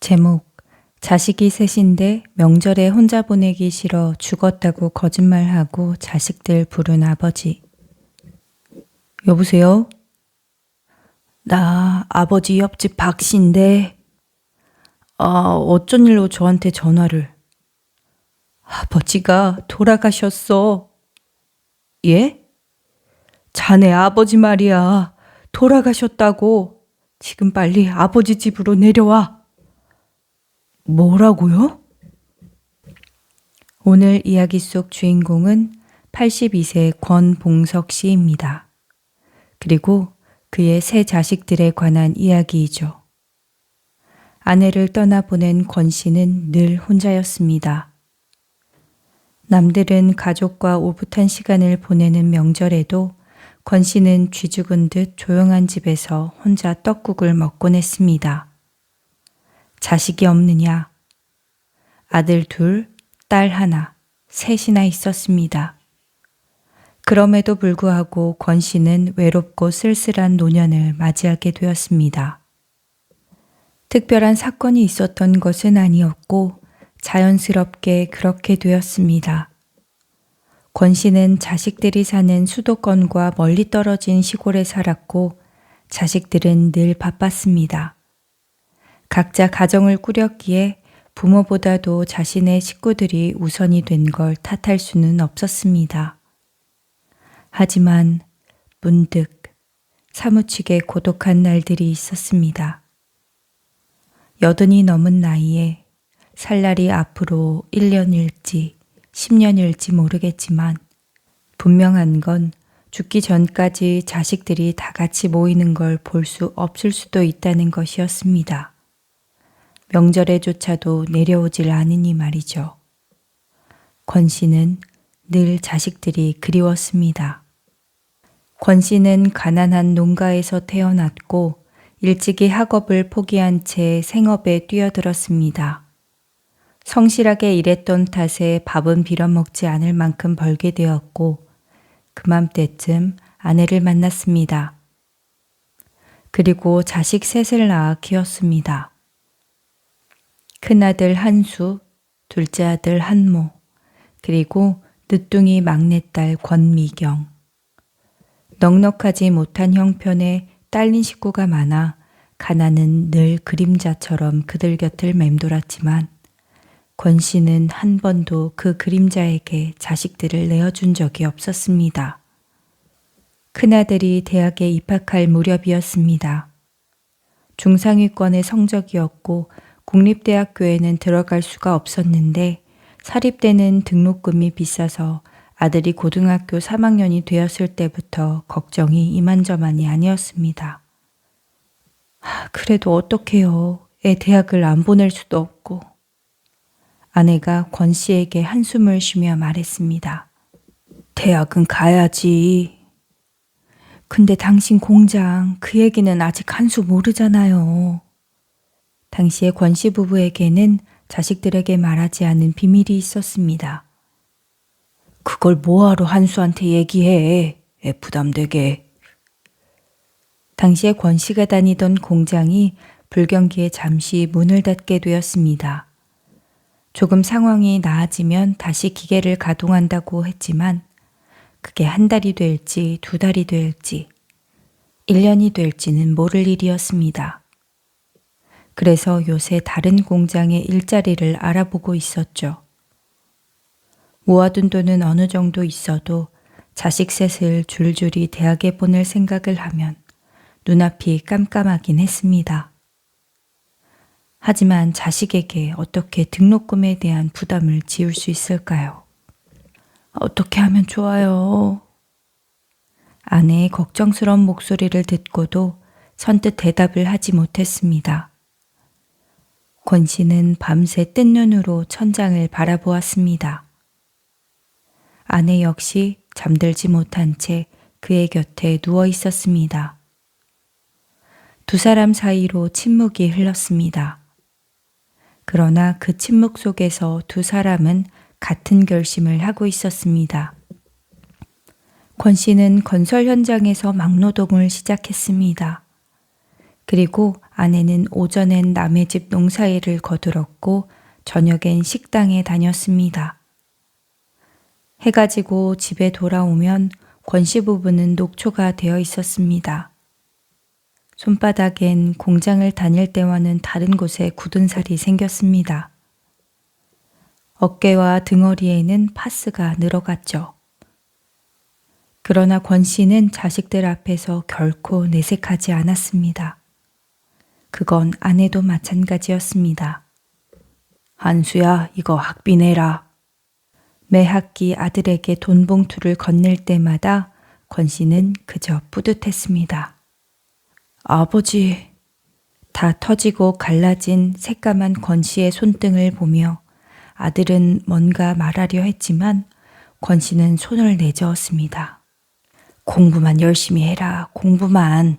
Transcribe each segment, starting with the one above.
제목, 자식이 셋인데 명절에 혼자 보내기 싫어 죽었다고 거짓말하고 자식들 부른 아버지. 여보세요? 나 아버지 옆집 박씨인데, 어쩐 일로 저한테 전화를. 아버지가 돌아가셨어. 예? 자네 아버지 말이야. 돌아가셨다고. 지금 빨리 아버지 집으로 내려와. 뭐라고요? 오늘 이야기 속 주인공은 82세 권봉석 씨입니다. 그리고 그의 세 자식들에 관한 이야기이죠. 아내를 떠나보낸 권 씨는 늘 혼자였습니다. 남들은 가족과 오붓한 시간을 보내는 명절에도 권 씨는 쥐죽은 듯 조용한 집에서 혼자 떡국을 먹곤 했습니다. 자식이 없느냐? 아들 둘, 딸 하나, 셋이나 있었습니다. 그럼에도 불구하고 권 씨는 외롭고 쓸쓸한 노년을 맞이하게 되었습니다. 특별한 사건이 있었던 것은 아니었고 자연스럽게 그렇게 되었습니다. 권 씨는 자식들이 사는 수도권과 멀리 떨어진 시골에 살았고 자식들은 늘 바빴습니다. 각자 가정을 꾸렸기에 부모보다도 자신의 식구들이 우선이 된 걸 탓할 수는 없었습니다. 하지만 문득 사무치게 고독한 날들이 있었습니다. 80이 넘은 나이에 살 날이 앞으로 1년일지 10년일지 모르겠지만 분명한 건 죽기 전까지 자식들이 다 같이 모이는 걸 볼 수 없을 수도 있다는 것이었습니다. 명절에조차도 내려오질 않으니 말이죠. 권 씨는 늘 자식들이 그리웠습니다. 권 씨는 가난한 농가에서 태어났고 일찍이 학업을 포기한 채 생업에 뛰어들었습니다. 성실하게 일했던 탓에 밥은 빌어먹지 않을 만큼 벌게 되었고 그맘때쯤 아내를 만났습니다. 그리고 자식 셋을 낳아 키웠습니다. 큰아들 한수, 둘째 아들 한모, 그리고 늦둥이 막내딸 권미경. 넉넉하지 못한 형편에 딸린 식구가 많아 가난은 늘 그림자처럼 그들 곁을 맴돌았지만 권 씨는 한 번도 그 그림자에게 자식들을 내어준 적이 없었습니다. 큰아들이 대학에 입학할 무렵이었습니다. 중상위권의 성적이었고 국립대학교에는 들어갈 수가 없었는데 사립대는 등록금이 비싸서 아들이 고등학교 3학년이 되었을 때부터 걱정이 이만저만이 아니었습니다. 그래도 어떡해요. 애 대학을 안 보낼 수도 없고. 아내가 권 씨에게 한숨을 쉬며 말했습니다. 대학은 가야지. 근데 당신 공장 그 얘기는 아직 한 수 모르잖아요. 당시의 권 씨 부부에게는 자식들에게 말하지 않은 비밀이 있었습니다. 그걸 뭐하러 한수한테 얘기해. 애 부담되게. 당시에 권 씨가 다니던 공장이 불경기에 잠시 문을 닫게 되었습니다. 조금 상황이 나아지면 다시 기계를 가동한다고 했지만 그게 한 달이 될지 두 달이 될지 1년이 될지는 모를 일이었습니다. 그래서 요새 다른 공장의 일자리를 알아보고 있었죠. 모아둔 돈은 어느 정도 있어도 자식 셋을 줄줄이 대학에 보낼 생각을 하면 눈앞이 깜깜하긴 했습니다. 하지만 자식에게 어떻게 등록금에 대한 부담을 지울 수 있을까요? 어떻게 하면 좋아요? 아내의 걱정스러운 목소리를 듣고도 선뜻 대답을 하지 못했습니다. 권 씨는 밤새 뜬 눈으로 천장을 바라보았습니다. 아내 역시 잠들지 못한 채 그의 곁에 누워 있었습니다. 두 사람 사이로 침묵이 흘렀습니다. 그러나 그 침묵 속에서 두 사람은 같은 결심을 하고 있었습니다. 권 씨는 건설 현장에서 막노동을 시작했습니다. 그리고 아내는 오전엔 남의 집 농사일을 거들었고 저녁엔 식당에 다녔습니다. 해가 지고 집에 돌아오면 권씨 부부는 녹초가 되어 있었습니다. 손바닥엔 공장을 다닐 때와는 다른 곳에 굳은 살이 생겼습니다. 어깨와 등허리에는 파스가 늘어갔죠. 그러나 권 씨는 자식들 앞에서 결코 내색하지 않았습니다. 그건 아내도 마찬가지였습니다. 한수야, 이거 학비 내라. 매 학기 아들에게 돈 봉투를 건넬 때마다 권 씨는 그저 뿌듯했습니다. 아버지. 다 터지고 갈라진 새까만 권 씨의 손등을 보며 아들은 뭔가 말하려 했지만 권 씨는 손을 내저었습니다. 공부만 열심히 해라, 공부만.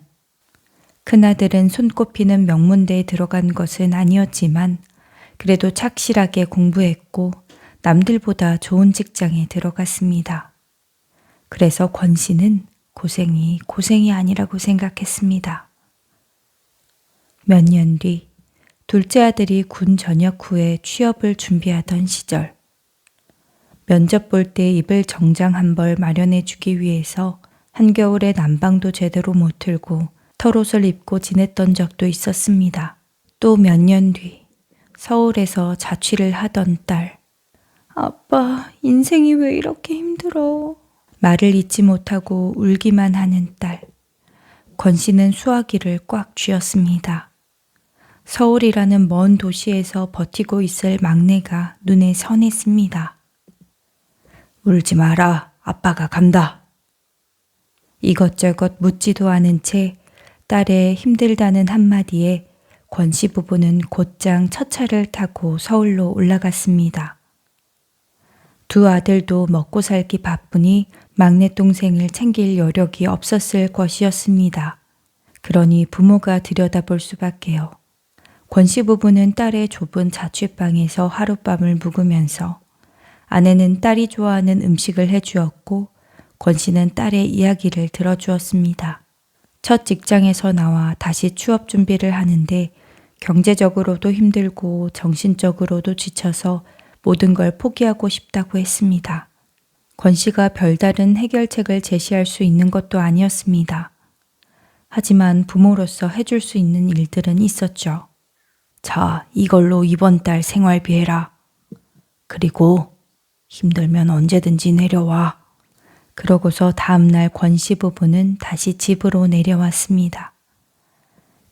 큰아들은 손꼽히는 명문대에 들어간 것은 아니었지만 그래도 착실하게 공부했고 남들보다 좋은 직장에 들어갔습니다. 그래서 권 씨는 고생이 아니라고 생각했습니다. 몇 년 뒤 둘째 아들이 군 전역 후에 취업을 준비하던 시절 면접 볼 때 입을 정장 한 벌 마련해 주기 위해서 한겨울에 난방도 제대로 못 틀고 털옷을 입고 지냈던 적도 있었습니다. 또 몇 년 뒤 서울에서 자취를 하던 딸. 아빠, 인생이 왜 이렇게 힘들어? 말을 잇지 못하고 울기만 하는 딸. 권 씨는 수화기를 꽉 쥐었습니다. 서울이라는 먼 도시에서 버티고 있을 막내가 눈에 선했습니다. 울지 마라, 아빠가 간다. 이것저것 묻지도 않은 채 딸의 힘들다는 한마디에 권 씨 부부는 곧장 첫 차를 타고 서울로 올라갔습니다. 두 아들도 먹고 살기 바쁘니 막내 동생을 챙길 여력이 없었을 것이었습니다. 그러니 부모가 들여다볼 수밖에요. 권 씨 부부는 딸의 좁은 자취방에서 하룻밤을 묵으면서 아내는 딸이 좋아하는 음식을 해주었고 권 씨는 딸의 이야기를 들어주었습니다. 첫 직장에서 나와 다시 취업 준비를 하는데 경제적으로도 힘들고 정신적으로도 지쳐서 모든 걸 포기하고 싶다고 했습니다. 권 씨가 별다른 해결책을 제시할 수 있는 것도 아니었습니다. 하지만 부모로서 해줄 수 있는 일들은 있었죠. 자, 이걸로 이번 달 생활비 해라. 그리고 힘들면 언제든지 내려와. 그러고서 다음날 권 씨 부부는 다시 집으로 내려왔습니다.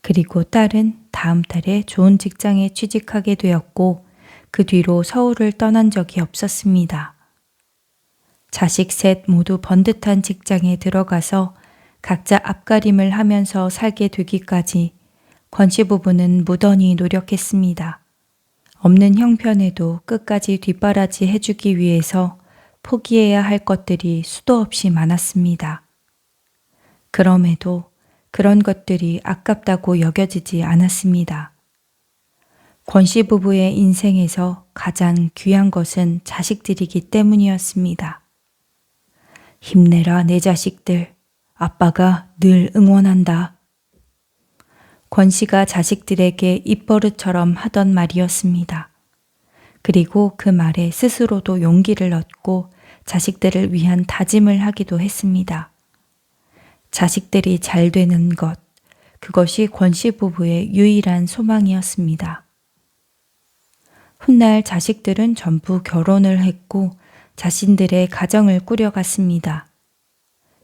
그리고 딸은 다음 달에 좋은 직장에 취직하게 되었고 그 뒤로 서울을 떠난 적이 없었습니다. 자식 셋 모두 번듯한 직장에 들어가서 각자 앞가림을 하면서 살게 되기까지 권 씨 부부는 무던히 노력했습니다. 없는 형편에도 끝까지 뒷바라지 해주기 위해서 포기해야 할 것들이 수도 없이 많았습니다. 그럼에도 그런 것들이 아깝다고 여겨지지 않았습니다. 권 씨 부부의 인생에서 가장 귀한 것은 자식들이기 때문이었습니다. 힘내라, 내 자식들. 아빠가 늘 응원한다. 권 씨가 자식들에게 입버릇처럼 하던 말이었습니다. 그리고 그 말에 스스로도 용기를 얻고 자식들을 위한 다짐을 하기도 했습니다. 자식들이 잘 되는 것, 그것이 권 씨 부부의 유일한 소망이었습니다. 훗날 자식들은 전부 결혼을 했고 자신들의 가정을 꾸려갔습니다.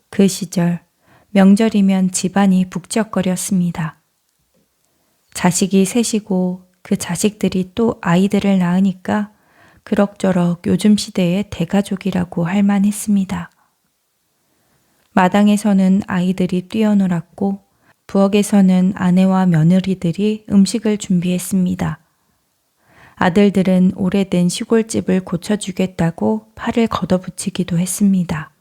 그 시절 명절이면 집안이 북적거렸습니다. 자식이 셋이고 그 자식들이 또 아이들을 낳으니까 그럭저럭 요즘 시대의 대가족이라고 할 만했습니다. 마당에서는 아이들이 뛰어놀았고 부엌에서는 아내와 며느리들이 음식을 준비했습니다. 아들들은 오래된 시골집을 고쳐주겠다고 팔을 걷어붙이기도 했습니다.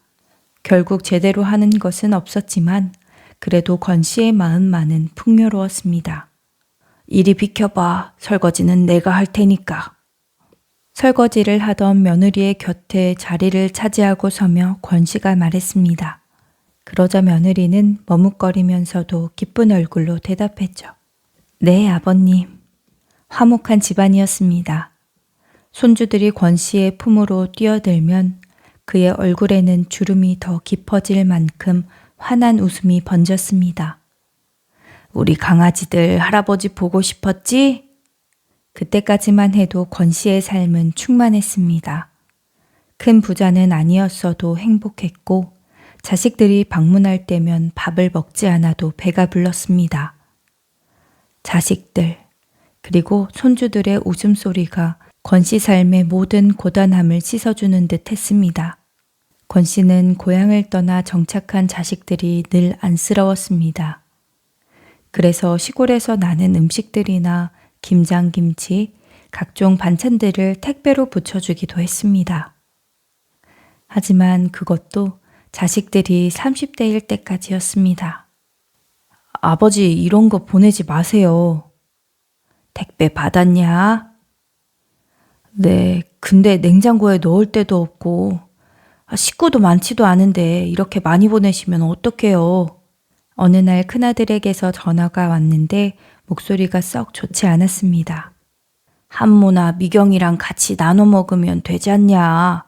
결국 제대로 하는 것은 없었지만 그래도 권 씨의 마음만은 풍요로웠습니다. 이리 비켜봐. 설거지는 내가 할 테니까. 설거지를 하던 며느리의 곁에 자리를 차지하고 서며 권 씨가 말했습니다. 그러자 며느리는 머뭇거리면서도 기쁜 얼굴로 대답했죠. 네, 아버님. 화목한 집안이었습니다. 손주들이 권 씨의 품으로 뛰어들면 그의 얼굴에는 주름이 더 깊어질 만큼 환한 웃음이 번졌습니다. 우리 강아지들 할아버지 보고 싶었지? 그때까지만 해도 권 씨의 삶은 충만했습니다. 큰 부자는 아니었어도 행복했고 자식들이 방문할 때면 밥을 먹지 않아도 배가 불렀습니다. 자식들, 그리고 손주들의 웃음소리가 권 씨 삶의 모든 고단함을 씻어주는 듯 했습니다. 권 씨는 고향을 떠나 정착한 자식들이 늘 안쓰러웠습니다. 그래서 시골에서 나는 음식들이나 김장김치, 각종 반찬들을 택배로 붙여주기도 했습니다. 하지만 그것도 자식들이 30대일 때까지였습니다. 아버지, 이런 거 보내지 마세요. 택배 받았냐? 네, 근데 냉장고에 넣을 데도 없고 식구도 많지도 않은데 이렇게 많이 보내시면 어떡해요? 어느 날 큰아들에게서 전화가 왔는데 목소리가 썩 좋지 않았습니다. 한모나 미경이랑 같이 나눠 먹으면 되지 않냐?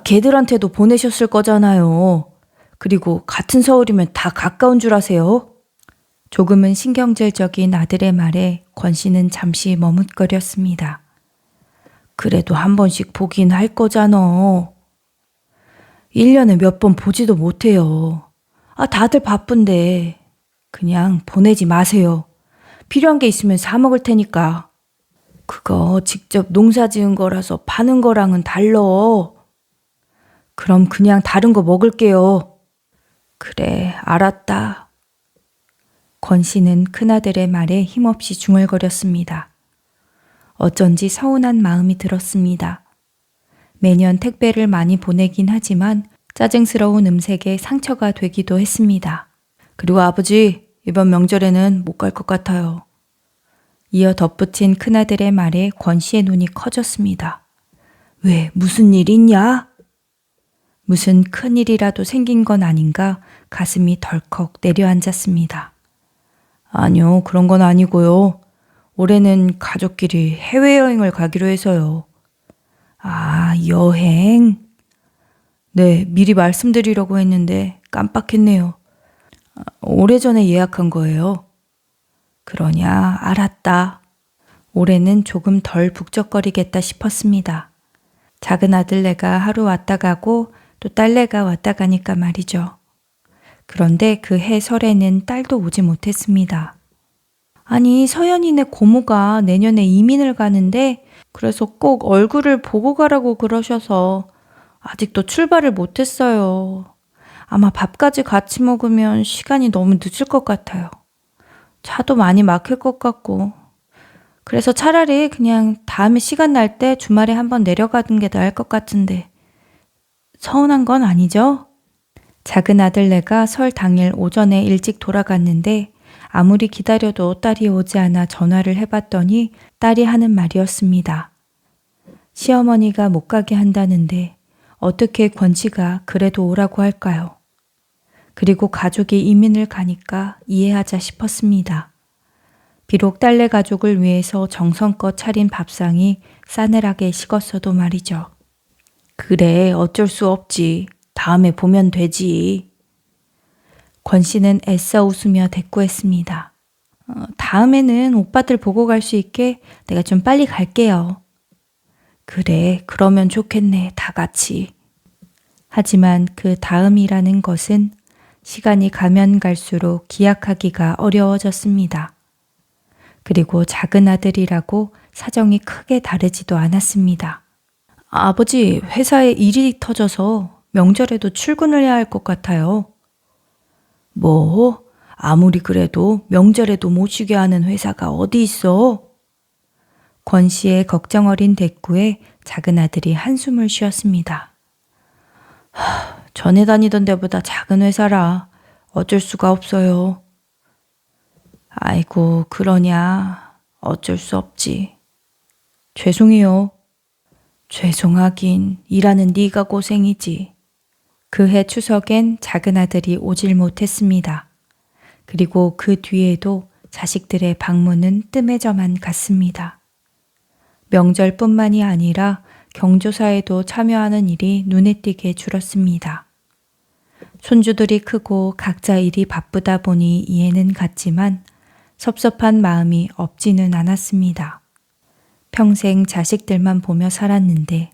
걔들한테도 보내셨을 거잖아요. 그리고 같은 서울이면 다 가까운 줄 아세요? 조금은 신경질적인 아들의 말에 권 씨는 잠시 머뭇거렸습니다. 그래도 한 번씩 보긴 할 거잖아. 1년에 몇 번 보지도 못해요. 다들 바쁜데 그냥 보내지 마세요. 필요한 게 있으면 사 먹을 테니까. 그거 직접 농사 지은 거라서 파는 거랑은 달라. 그럼 그냥 다른 거 먹을게요. 그래, 알았다. 권 씨는 큰아들의 말에 힘없이 중얼거렸습니다. 어쩐지 서운한 마음이 들었습니다. 매년 택배를 많이 보내긴 하지만 짜증스러운 음색에 상처가 되기도 했습니다. 그리고 아버지, 이번 명절에는 못 갈 것 같아요. 이어 덧붙인 큰아들의 말에 권 씨의 눈이 커졌습니다. 왜, 무슨 일 있냐? 무슨 큰일이라도 생긴 건 아닌가 가슴이 덜컥 내려앉았습니다. 아니요, 그런 건 아니고요. 올해는 가족끼리 해외여행을 가기로 해서요. 여행? 네, 미리 말씀드리려고 했는데 깜빡했네요. 오래전에 예약한 거예요. 그러냐, 알았다. 올해는 조금 덜 북적거리겠다 싶었습니다. 작은 아들네가 하루 왔다 가고 또 딸네가 왔다 가니까 말이죠. 그런데 그 해 설에는 딸도 오지 못했습니다. 아니, 서연이네 고모가 내년에 이민을 가는데 그래서 꼭 얼굴을 보고 가라고 그러셔서 아직도 출발을 못했어요. 아마 밥까지 같이 먹으면 시간이 너무 늦을 것 같아요. 차도 많이 막힐 것 같고. 그래서 차라리 그냥 다음에 시간 날 때 주말에 한번 내려가는 게 나을 것 같은데. 서운한 건 아니죠? 작은 아들네가 설 당일 오전에 일찍 돌아갔는데 아무리 기다려도 딸이 오지 않아 전화를 해봤더니 딸이 하는 말이었습니다. 시어머니가 못 가게 한다는데 어떻게 권 씨가 그래도 오라고 할까요? 그리고 가족이 이민을 가니까 이해하자 싶었습니다. 비록 딸네 가족을 위해서 정성껏 차린 밥상이 싸늘하게 식었어도 말이죠. 그래, 어쩔 수 없지. 다음에 보면 되지. 권 씨는 애써 웃으며 대꾸했습니다. 다음에는 오빠들 보고 갈 수 있게 내가 좀 빨리 갈게요. 그래, 그러면 좋겠네, 다 같이. 하지만 그 다음이라는 것은 시간이 가면 갈수록 기약하기가 어려워졌습니다. 그리고 작은 아들이라고 사정이 크게 다르지도 않았습니다. 아버지, 회사에 일이 터져서 명절에도 출근을 해야 할 것 같아요. 뭐? 아무리 그래도 명절에도 못 쉬게 하는 회사가 어디 있어? 권 씨의 걱정 어린 대꾸에 작은 아들이 한숨을 쉬었습니다. 전에 다니던 데보다 작은 회사라 어쩔 수가 없어요. 아이고, 그러냐. 어쩔 수 없지. 죄송해요. 죄송하긴 일하는 네가 고생이지. 그해 추석엔 작은 아들이 오질 못했습니다. 그리고 그 뒤에도 자식들의 방문은 뜸해져만 갔습니다. 명절뿐만이 아니라 경조사에도 참여하는 일이 눈에 띄게 줄었습니다. 손주들이 크고 각자 일이 바쁘다 보니 이해는 갔지만 섭섭한 마음이 없지는 않았습니다. 평생 자식들만 보며 살았는데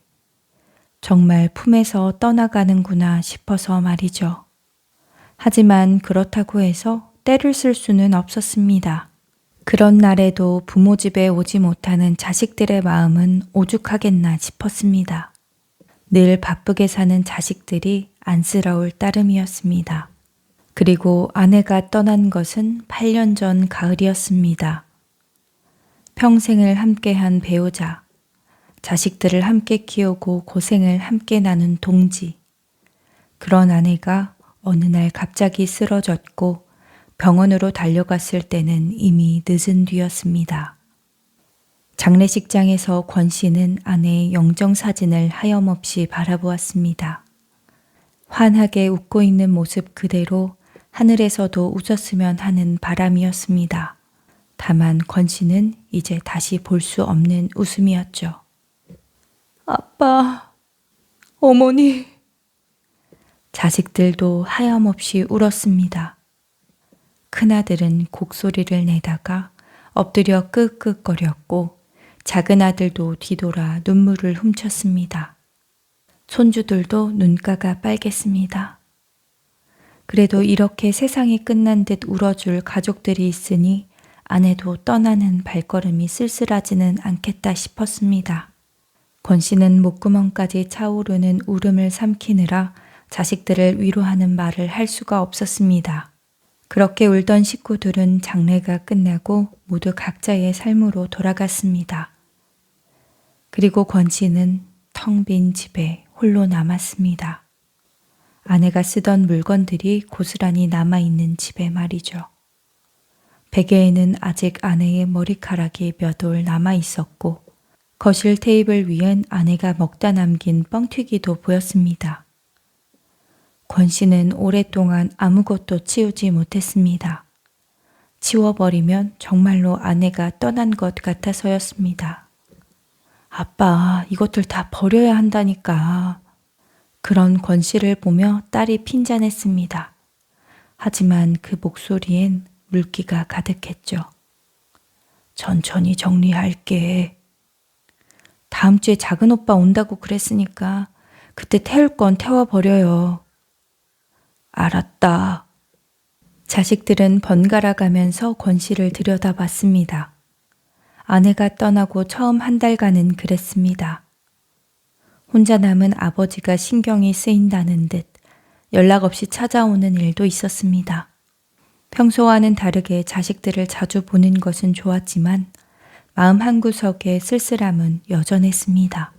정말 품에서 떠나가는구나 싶어서 말이죠. 하지만 그렇다고 해서 떼를 쓸 수는 없었습니다. 그런 날에도 부모 집에 오지 못하는 자식들의 마음은 오죽하겠나 싶었습니다. 늘 바쁘게 사는 자식들이 안쓰러울 따름이었습니다. 그리고 아내가 떠난 것은 8년 전 가을이었습니다. 평생을 함께한 배우자, 자식들을 함께 키우고 고생을 함께 나눈 동지. 그런 아내가 어느 날 갑자기 쓰러졌고 병원으로 달려갔을 때는 이미 늦은 뒤였습니다. 장례식장에서 권 씨는 아내의 영정사진을 하염없이 바라보았습니다. 환하게 웃고 있는 모습 그대로 하늘에서도 웃었으면 하는 바람이었습니다. 다만 권 씨는 이제 다시 볼 수 없는 웃음이었죠. 아빠, 어머니. 자식들도 하염없이 울었습니다. 큰아들은 곡소리를 내다가 엎드려 끄끄거렸고 작은 아들도 뒤돌아 눈물을 훔쳤습니다. 손주들도 눈가가 빨갰습니다. 그래도 이렇게 세상이 끝난 듯 울어줄 가족들이 있으니 아내도 떠나는 발걸음이 쓸쓸하지는 않겠다 싶었습니다. 권 씨는 목구멍까지 차오르는 울음을 삼키느라 자식들을 위로하는 말을 할 수가 없었습니다. 그렇게 울던 식구들은 장례가 끝나고 모두 각자의 삶으로 돌아갔습니다. 그리고 권 씨는 텅 빈 집에 홀로 남았습니다. 아내가 쓰던 물건들이 고스란히 남아있는 집에 말이죠. 베개에는 아직 아내의 머리카락이 몇 올 남아있었고 거실 테이블 위엔 아내가 먹다 남긴 뻥튀기도 보였습니다. 권 씨는 오랫동안 아무것도 치우지 못했습니다. 치워버리면 정말로 아내가 떠난 것 같아서였습니다. 아빠, 이것들 다 버려야 한다니까. 그런 권 씨를 보며 딸이 핀잔했습니다. 하지만 그 목소리엔 물기가 가득했죠. 천천히 정리할게. 다음 주에 작은 오빠 온다고 그랬으니까 그때 태울 건 태워버려요. 알았다. 자식들은 번갈아 가면서 권 씨를 들여다봤습니다. 아내가 떠나고 처음 한 달간은 그랬습니다. 혼자 남은 아버지가 신경이 쓰인다는 듯 연락 없이 찾아오는 일도 있었습니다. 평소와는 다르게 자식들을 자주 보는 것은 좋았지만 마음 한구석에 쓸쓸함은 여전했습니다.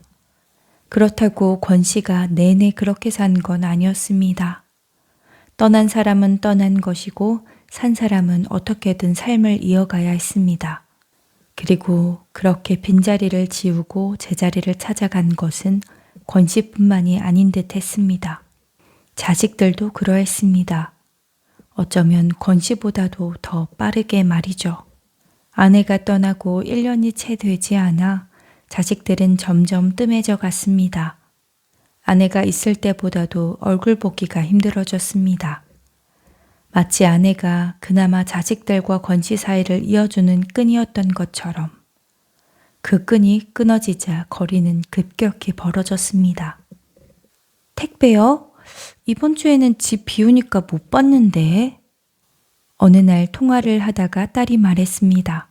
그렇다고 권 씨가 내내 그렇게 산 건 아니었습니다. 떠난 사람은 떠난 것이고 산 사람은 어떻게든 삶을 이어가야 했습니다. 그리고 그렇게 빈자리를 지우고 제자리를 찾아간 것은 권 씨뿐만이 아닌 듯 했습니다. 자식들도 그러했습니다. 어쩌면 권 씨보다도 더 빠르게 말이죠. 아내가 떠나고 1년이 채 되지 않아 자식들은 점점 뜸해져 갔습니다. 아내가 있을 때보다도 얼굴 보기가 힘들어졌습니다. 마치 아내가 그나마 자식들과 권 씨 사이를 이어주는 끈이었던 것처럼 그 끈이 끊어지자 거리는 급격히 벌어졌습니다. 택배요? 이번 주에는 집 비우니까 못 받는데. 어느 날 통화를 하다가 딸이 말했습니다.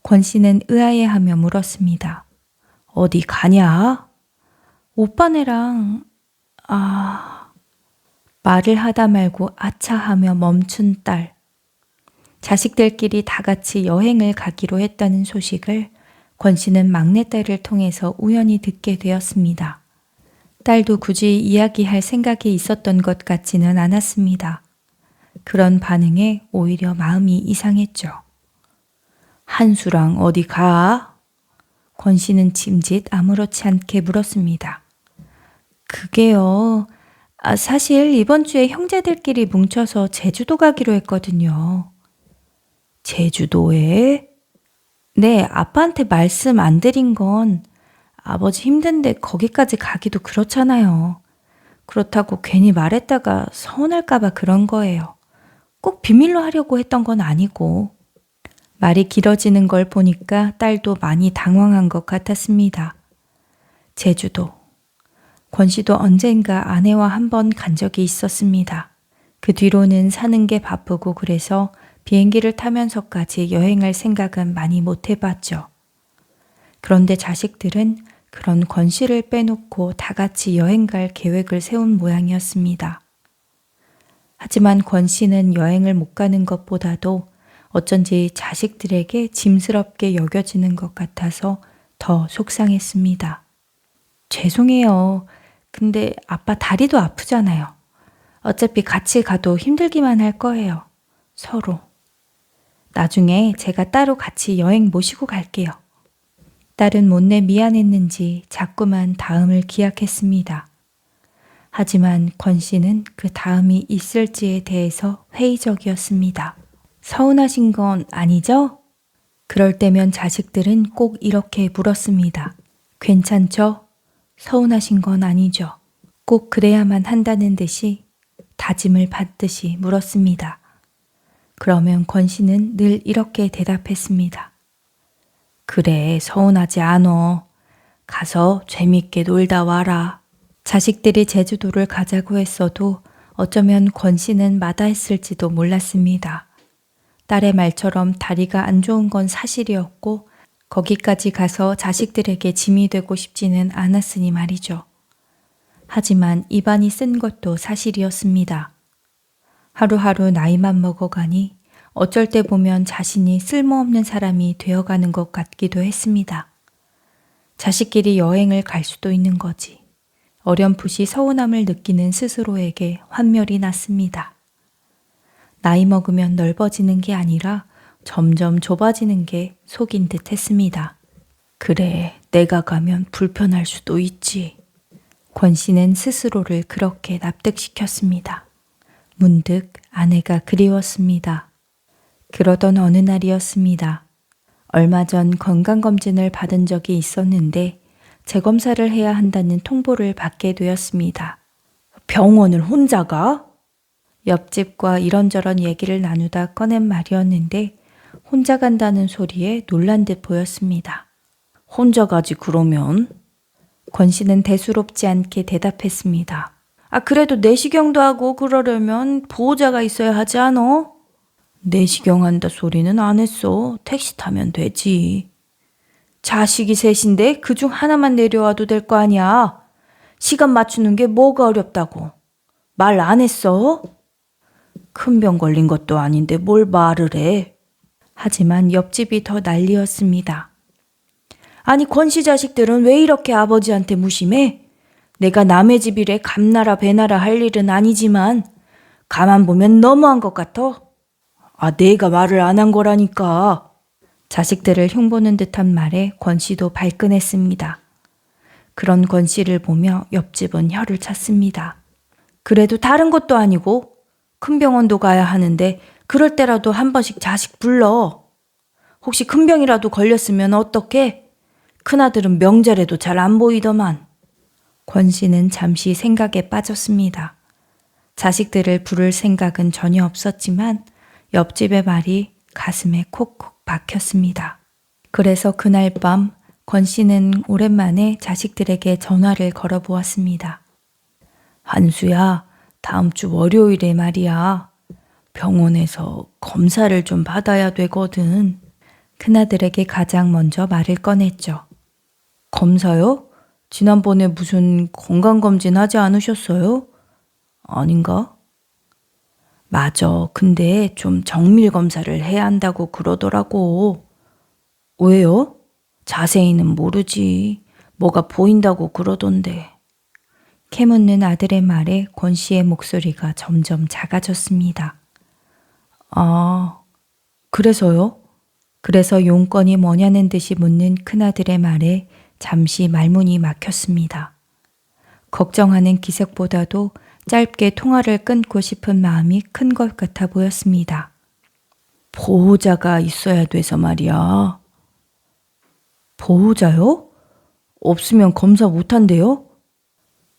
권 씨는 의아해하며 물었습니다. 어디 가냐? 오빠네랑... 말을 하다 말고 아차하며 멈춘 딸. 자식들끼리 다 같이 여행을 가기로 했다는 소식을 권 씨는 막내딸을 통해서 우연히 듣게 되었습니다. 딸도 굳이 이야기할 생각이 있었던 것 같지는 않았습니다. 그런 반응에 오히려 마음이 이상했죠. 한수랑 어디 가? 권 씨는 짐짓 아무렇지 않게 물었습니다. 그게요. 사실 이번 주에 형제들끼리 뭉쳐서 제주도 가기로 했거든요. 제주도에? 네, 아빠한테 말씀 안 드린 건 아버지 힘든데 거기까지 가기도 그렇잖아요. 그렇다고 괜히 말했다가 서운할까봐 그런 거예요. 꼭 비밀로 하려고 했던 건 아니고. 말이 길어지는 걸 보니까 딸도 많이 당황한 것 같았습니다. 제주도. 권 씨도 언젠가 아내와 한 번 간 적이 있었습니다. 그 뒤로는 사는 게 바쁘고 그래서 비행기를 타면서까지 여행할 생각은 많이 못 해봤죠. 그런데 자식들은 그런 권 씨를 빼놓고 다 같이 여행 갈 계획을 세운 모양이었습니다. 하지만 권 씨는 여행을 못 가는 것보다도 어쩐지 자식들에게 짐스럽게 여겨지는 것 같아서 더 속상했습니다. 죄송해요. 근데 아빠 다리도 아프잖아요. 어차피 같이 가도 힘들기만 할 거예요. 서로. 나중에 제가 따로 같이 여행 모시고 갈게요. 딸은 못내 미안했는지 자꾸만 다음을 기약했습니다. 하지만 권 씨는 그 다음이 있을지에 대해서 회의적이었습니다. 서운하신 건 아니죠? 그럴 때면 자식들은 꼭 이렇게 물었습니다. 괜찮죠? 서운하신 건 아니죠? 꼭 그래야만 한다는 듯이 다짐을 받듯이 물었습니다. 그러면 권 씨는 늘 이렇게 대답했습니다. 그래, 서운하지 않어. 가서 재밌게 놀다 와라. 자식들이 제주도를 가자고 했어도 어쩌면 권 씨는 마다했을지도 몰랐습니다. 딸의 말처럼 다리가 안 좋은 건 사실이었고 거기까지 가서 자식들에게 짐이 되고 싶지는 않았으니 말이죠. 하지만 입안이 쓴 것도 사실이었습니다. 하루하루 나이만 먹어가니 어쩔 때 보면 자신이 쓸모없는 사람이 되어가는 것 같기도 했습니다. 자식끼리 여행을 갈 수도 있는 거지. 어렴풋이 서운함을 느끼는 스스로에게 환멸이 났습니다. 나이 먹으면 넓어지는 게 아니라 점점 좁아지는 게 속인 듯 했습니다. 그래, 내가 가면 불편할 수도 있지. 권 씨는 스스로를 그렇게 납득시켰습니다. 문득 아내가 그리웠습니다. 그러던 어느 날이었습니다. 얼마 전 건강검진을 받은 적이 있었는데 재검사를 해야 한다는 통보를 받게 되었습니다. 병원을 혼자 가? 옆집과 이런저런 얘기를 나누다 꺼낸 말이었는데 혼자 간다는 소리에 놀란 듯 보였습니다. 혼자 가지 그러면? 권 씨는 대수롭지 않게 대답했습니다. 그래도 내시경도 하고 그러려면 보호자가 있어야 하지 않어? 내시경 한다 소리는 안 했어. 택시 타면 되지. 자식이 셋인데 그중 하나만 내려와도 될 거 아니야. 시간 맞추는 게 뭐가 어렵다고. 말 안 했어? 큰 병 걸린 것도 아닌데 뭘 말을 해. 하지만 옆집이 더 난리였습니다. 아니 권 씨 자식들은 왜 이렇게 아버지한테 무심해? 내가 남의 집이래 감나라 배나라 할 일은 아니지만 가만 보면 너무한 것 같아. 내가 말을 안 한 거라니까. 자식들을 흉보는 듯한 말에 권 씨도 발끈했습니다. 그런 권 씨를 보며 옆집은 혀를 찼습니다. 그래도 다른 것도 아니고 큰 병원도 가야 하는데 그럴 때라도 한 번씩 자식 불러. 혹시 큰 병이라도 걸렸으면 어떡해? 큰아들은 명절에도 잘 안 보이더만. 권 씨는 잠시 생각에 빠졌습니다. 자식들을 부를 생각은 전혀 없었지만 옆집의 말이 가슴에 콕콕 박혔습니다. 그래서 그날 밤 권 씨는 오랜만에 자식들에게 전화를 걸어보았습니다. 한수야, 다음 주 월요일에 말이야. 병원에서 검사를 좀 받아야 되거든. 큰아들에게 가장 먼저 말을 꺼냈죠. 검사요? 지난번에 무슨 건강검진 하지 않으셨어요? 아닌가? 맞아. 근데 좀 정밀 검사를 해야 한다고 그러더라고. 왜요? 자세히는 모르지. 뭐가 보인다고 그러던데. 캐묻는 아들의 말에 권 씨의 목소리가 점점 작아졌습니다. 그래서요? 그래서 용건이 뭐냐는 듯이 묻는 큰아들의 말에 잠시 말문이 막혔습니다. 걱정하는 기색보다도 짧게 통화를 끊고 싶은 마음이 큰 것 같아 보였습니다. 보호자가 있어야 돼서 말이야. 보호자요? 없으면 검사 못한대요?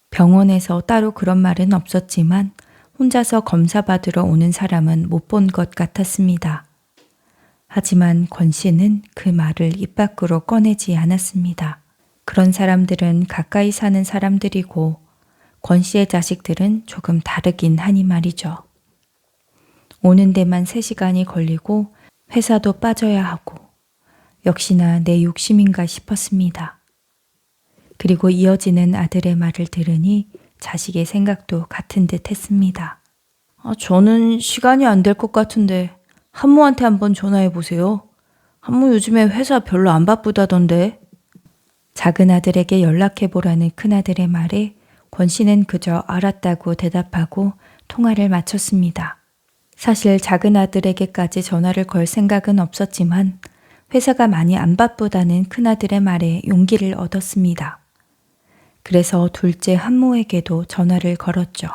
병원에서 따로 그런 말은 없었지만 혼자서 검사 받으러 오는 사람은 못 본 것 같았습니다. 하지만 권 씨는 그 말을 입 밖으로 꺼내지 않았습니다. 그런 사람들은 가까이 사는 사람들이고 권 씨의 자식들은 조금 다르긴 하니 말이죠. 오는 데만 3시간이 걸리고 회사도 빠져야 하고 역시나 내 욕심인가 싶었습니다. 그리고 이어지는 아들의 말을 들으니 자식의 생각도 같은 듯 했습니다. 저는 시간이 안 될 것 같은데 한모한테 한번 전화해 보세요. 한모 요즘에 회사 별로 안 바쁘다던데. 작은 아들에게 연락해 보라는 큰아들의 말에 권 씨는 그저 알았다고 대답하고 통화를 마쳤습니다. 사실 작은 아들에게까지 전화를 걸 생각은 없었지만 회사가 많이 안 바쁘다는 큰아들의 말에 용기를 얻었습니다. 그래서 둘째 한모에게도 전화를 걸었죠.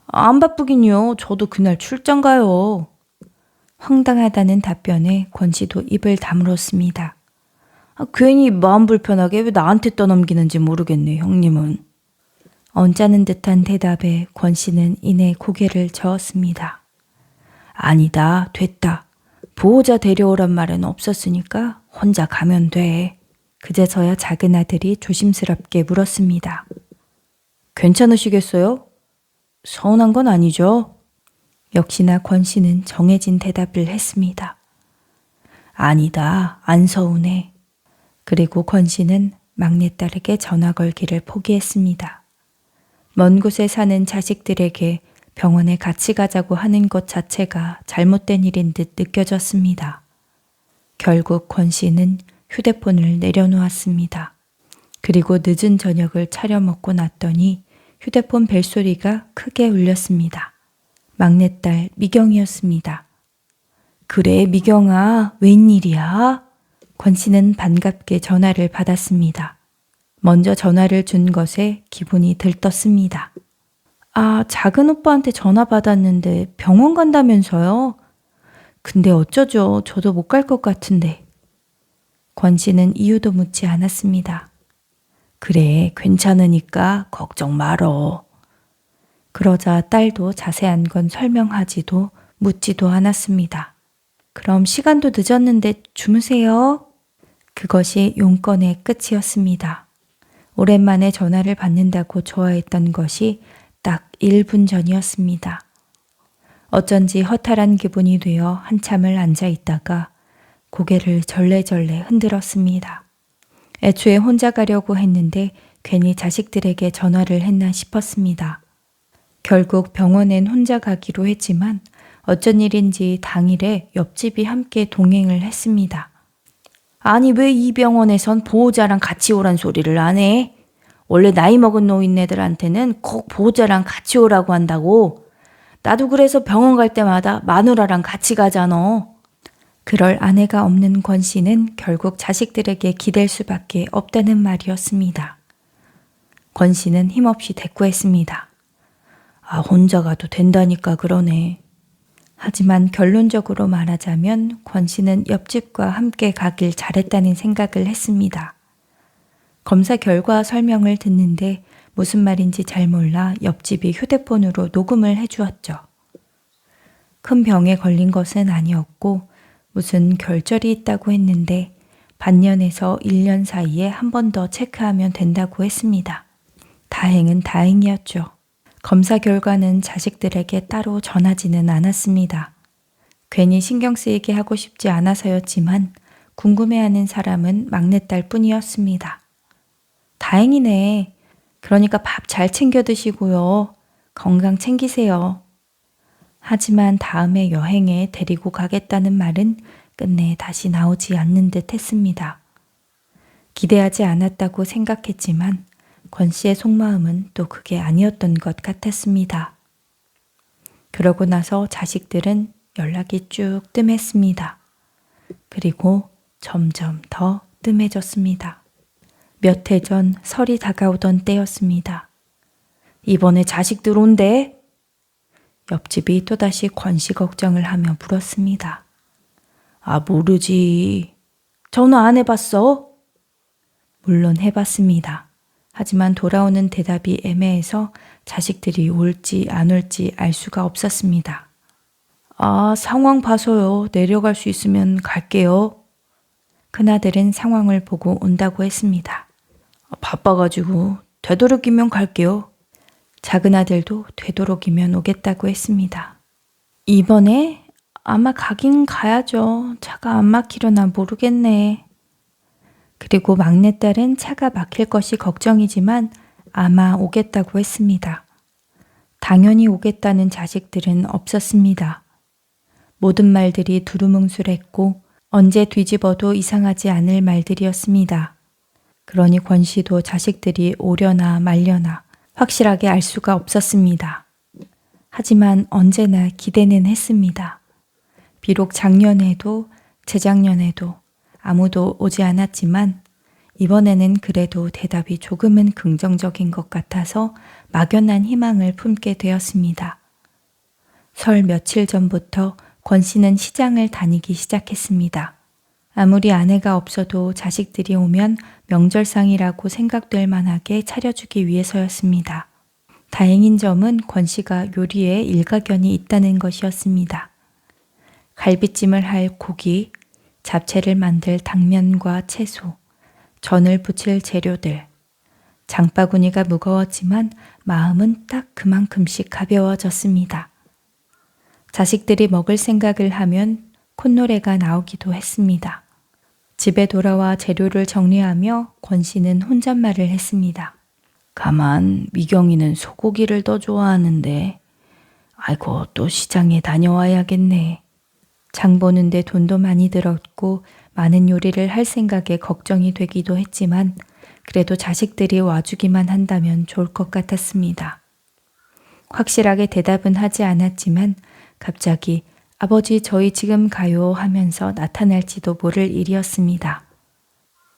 안 바쁘긴요. 저도 그날 출장 가요. 황당하다는 답변에 권 씨도 입을 다물었습니다. 괜히 마음 불편하게 왜 나한테 떠넘기는지 모르겠네, 형님은. 언짢은 듯한 대답에 권 씨는 이내 고개를 저었습니다. 아니다, 됐다. 보호자 데려오란 말은 없었으니까 혼자 가면 돼. 그제서야 작은 아들이 조심스럽게 물었습니다. 괜찮으시겠어요? 서운한 건 아니죠? 역시나 권 씨는 정해진 대답을 했습니다. 아니다, 안 서운해. 그리고 권 씨는 막내딸에게 전화 걸기를 포기했습니다. 먼 곳에 사는 자식들에게 병원에 같이 가자고 하는 것 자체가 잘못된 일인 듯 느껴졌습니다. 결국 권 씨는 휴대폰을 내려놓았습니다. 그리고 늦은 저녁을 차려 먹고 났더니 휴대폰 벨소리가 크게 울렸습니다. 막내딸 미경이었습니다. 그래, 미경아, 웬일이야? 권 씨는 반갑게 전화를 받았습니다. 먼저 전화를 준 것에 기분이 들떴습니다. 작은 오빠한테 전화 받았는데 병원 간다면서요? 근데 어쩌죠? 저도 못 갈 것 같은데. 권 씨는 이유도 묻지 않았습니다. 그래, 괜찮으니까 걱정 말어. 그러자 딸도 자세한 건 설명하지도 묻지도 않았습니다. 그럼 시간도 늦었는데 주무세요. 그것이 용건의 끝이었습니다. 오랜만에 전화를 받는다고 좋아했던 것이 딱 1분 전이었습니다. 어쩐지 허탈한 기분이 되어 한참을 앉아 있다가 고개를 절레절레 흔들었습니다. 애초에 혼자 가려고 했는데 괜히 자식들에게 전화를 했나 싶었습니다. 결국 병원엔 혼자 가기로 했지만 어쩐 일인지 당일에 옆집이 함께 동행을 했습니다. 아니 왜 이 병원에선 보호자랑 같이 오란 소리를 안 해? 원래 나이 먹은 노인네들한테는 꼭 보호자랑 같이 오라고 한다고. 나도 그래서 병원 갈 때마다 마누라랑 같이 가잖아. 그럴 아내가 없는 권 씨는 결국 자식들에게 기댈 수밖에 없다는 말이었습니다. 권 씨는 힘없이 대꾸했습니다. 혼자 가도 된다니까 그러네. 하지만 결론적으로 말하자면 권 씨는 옆집과 함께 가길 잘했다는 생각을 했습니다. 검사 결과 설명을 듣는데 무슨 말인지 잘 몰라 옆집이 휴대폰으로 녹음을 해주었죠. 큰 병에 걸린 것은 아니었고 무슨 결절이 있다고 했는데 반년에서 1년 사이에 한 번 더 체크하면 된다고 했습니다. 다행은 다행이었죠. 검사 결과는 자식들에게 따로 전하지는 않았습니다. 괜히 신경 쓰이게 하고 싶지 않아서였지만 궁금해하는 사람은 막내딸 뿐이었습니다. 다행이네. 그러니까 밥 잘 챙겨 드시고요. 건강 챙기세요. 하지만 다음에 여행에 데리고 가겠다는 말은 끝내 다시 나오지 않는 듯 했습니다. 기대하지 않았다고 생각했지만 권 씨의 속마음은 또 그게 아니었던 것 같았습니다. 그러고 나서 자식들은 연락이 쭉 뜸했습니다. 그리고 점점 더 뜸해졌습니다. 몇 해 전 설이 다가오던 때였습니다. 이번에 자식들 온대? 옆집이 또다시 권 씨 걱정을 하며 물었습니다. 아, 모르지. 전화 안 해봤어? 물론 해봤습니다. 하지만 돌아오는 대답이 애매해서 자식들이 올지 안 올지 알 수가 없었습니다. 아, 상황 봐서요. 내려갈 수 있으면 갈게요. 큰아들은 상황을 보고 온다고 했습니다. 바빠가지고 되도록이면 갈게요. 작은아들도 되도록이면 오겠다고 했습니다. 이번에 아마 가긴 가야죠. 차가 안 막히려나 모르겠네. 그리고 막내딸은 차가 막힐 것이 걱정이지만 아마 오겠다고 했습니다. 당연히 오겠다는 자식들은 없었습니다. 모든 말들이 두루뭉술했고 언제 뒤집어도 이상하지 않을 말들이었습니다. 그러니 권 씨도 자식들이 오려나 말려나 확실하게 알 수가 없었습니다. 하지만 언제나 기대는 했습니다. 비록 작년에도 재작년에도 아무도 오지 않았지만 이번에는 그래도 대답이 조금은 긍정적인 것 같아서 막연한 희망을 품게 되었습니다. 설 며칠 전부터 권 씨는 시장을 다니기 시작했습니다. 아무리 아내가 없어도 자식들이 오면 명절상이라고 생각될 만하게 차려주기 위해서였습니다. 다행인 점은 권 씨가 요리에 일가견이 있다는 것이었습니다. 갈비찜을 할 고기, 잡채를 만들 당면과 채소, 전을 부칠 재료들. 장바구니가 무거웠지만 마음은 딱 그만큼씩 가벼워졌습니다. 자식들이 먹을 생각을 하면 콧노래가 나오기도 했습니다. 집에 돌아와 재료를 정리하며 권 씨는 혼잣말을 했습니다. 가만, 미경이는 소고기를 더 좋아하는데 아이고 또 시장에 다녀와야겠네. 장 보는데 돈도 많이 들었고 많은 요리를 할 생각에 걱정이 되기도 했지만 그래도 자식들이 와주기만 한다면 좋을 것 같았습니다. 확실하게 대답은 하지 않았지만 갑자기 아버지 저희 지금 가요 하면서 나타날지도 모를 일이었습니다.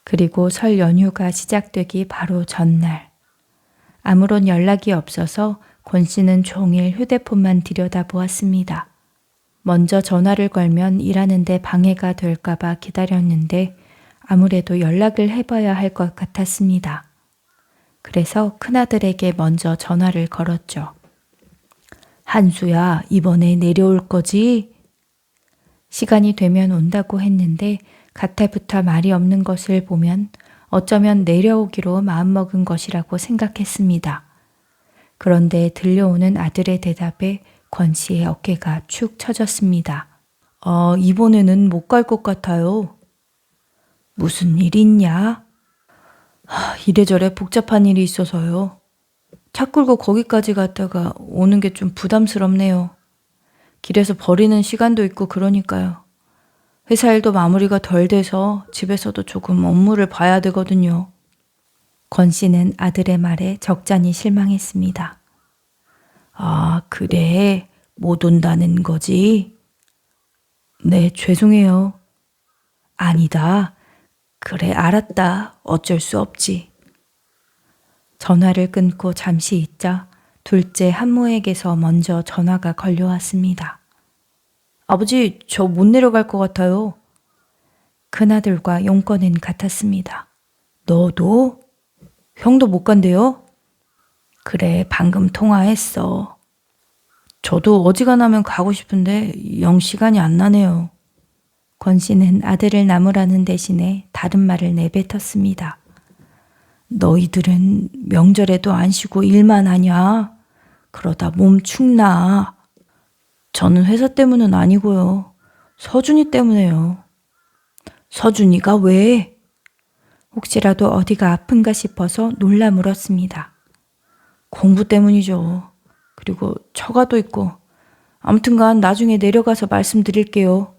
그리고 설 연휴가 시작되기 바로 전날. 아무런 연락이 없어서 권 씨는 종일 휴대폰만 들여다보았습니다. 먼저 전화를 걸면 일하는데 방해가 될까봐 기다렸는데 아무래도 연락을 해봐야 할 것 같았습니다. 그래서 큰아들에게 먼저 전화를 걸었죠. 한수야, 이번에 내려올 거지? 시간이 되면 온다고 했는데 갓달부터 말이 없는 것을 보면 어쩌면 내려오기로 마음먹은 것이라고 생각했습니다. 그런데 들려오는 아들의 대답에 권 씨의 어깨가 축 처졌습니다. 이번에는 못 갈 것 같아요. 무슨 일 있냐? 이래저래 복잡한 일이 있어서요. 차 끌고 거기까지 갔다가 오는 게 좀 부담스럽네요. 길에서 버리는 시간도 있고 그러니까요. 회사 일도 마무리가 덜 돼서 집에서도 조금 업무를 봐야 되거든요. 권 씨는 아들의 말에 적잖이 실망했습니다. 아, 그래? 못 온다는 거지? 네, 죄송해요. 아니다. 그래, 알았다. 어쩔 수 없지. 전화를 끊고 잠시 있자 둘째 한모에게서 먼저 전화가 걸려왔습니다. 아버지, 저 못 내려갈 것 같아요. 큰아들과 용건은 같았습니다. 너도? 형도 못 간대요? 그래, 방금 통화했어. 저도 어지간하면 가고 싶은데 영 시간이 안 나네요. 권 씨는 아들을 나무라는 대신에 다른 말을 내뱉었습니다. 너희들은 명절에도 안 쉬고 일만 하냐? 그러다 몸 축나. 저는 회사 때문은 아니고요. 서준이 때문에요. 서준이가 왜? 혹시라도 어디가 아픈가 싶어서 놀라 물었습니다. 공부 때문이죠. 그리고 처가도 있고. 아무튼간 나중에 내려가서 말씀드릴게요.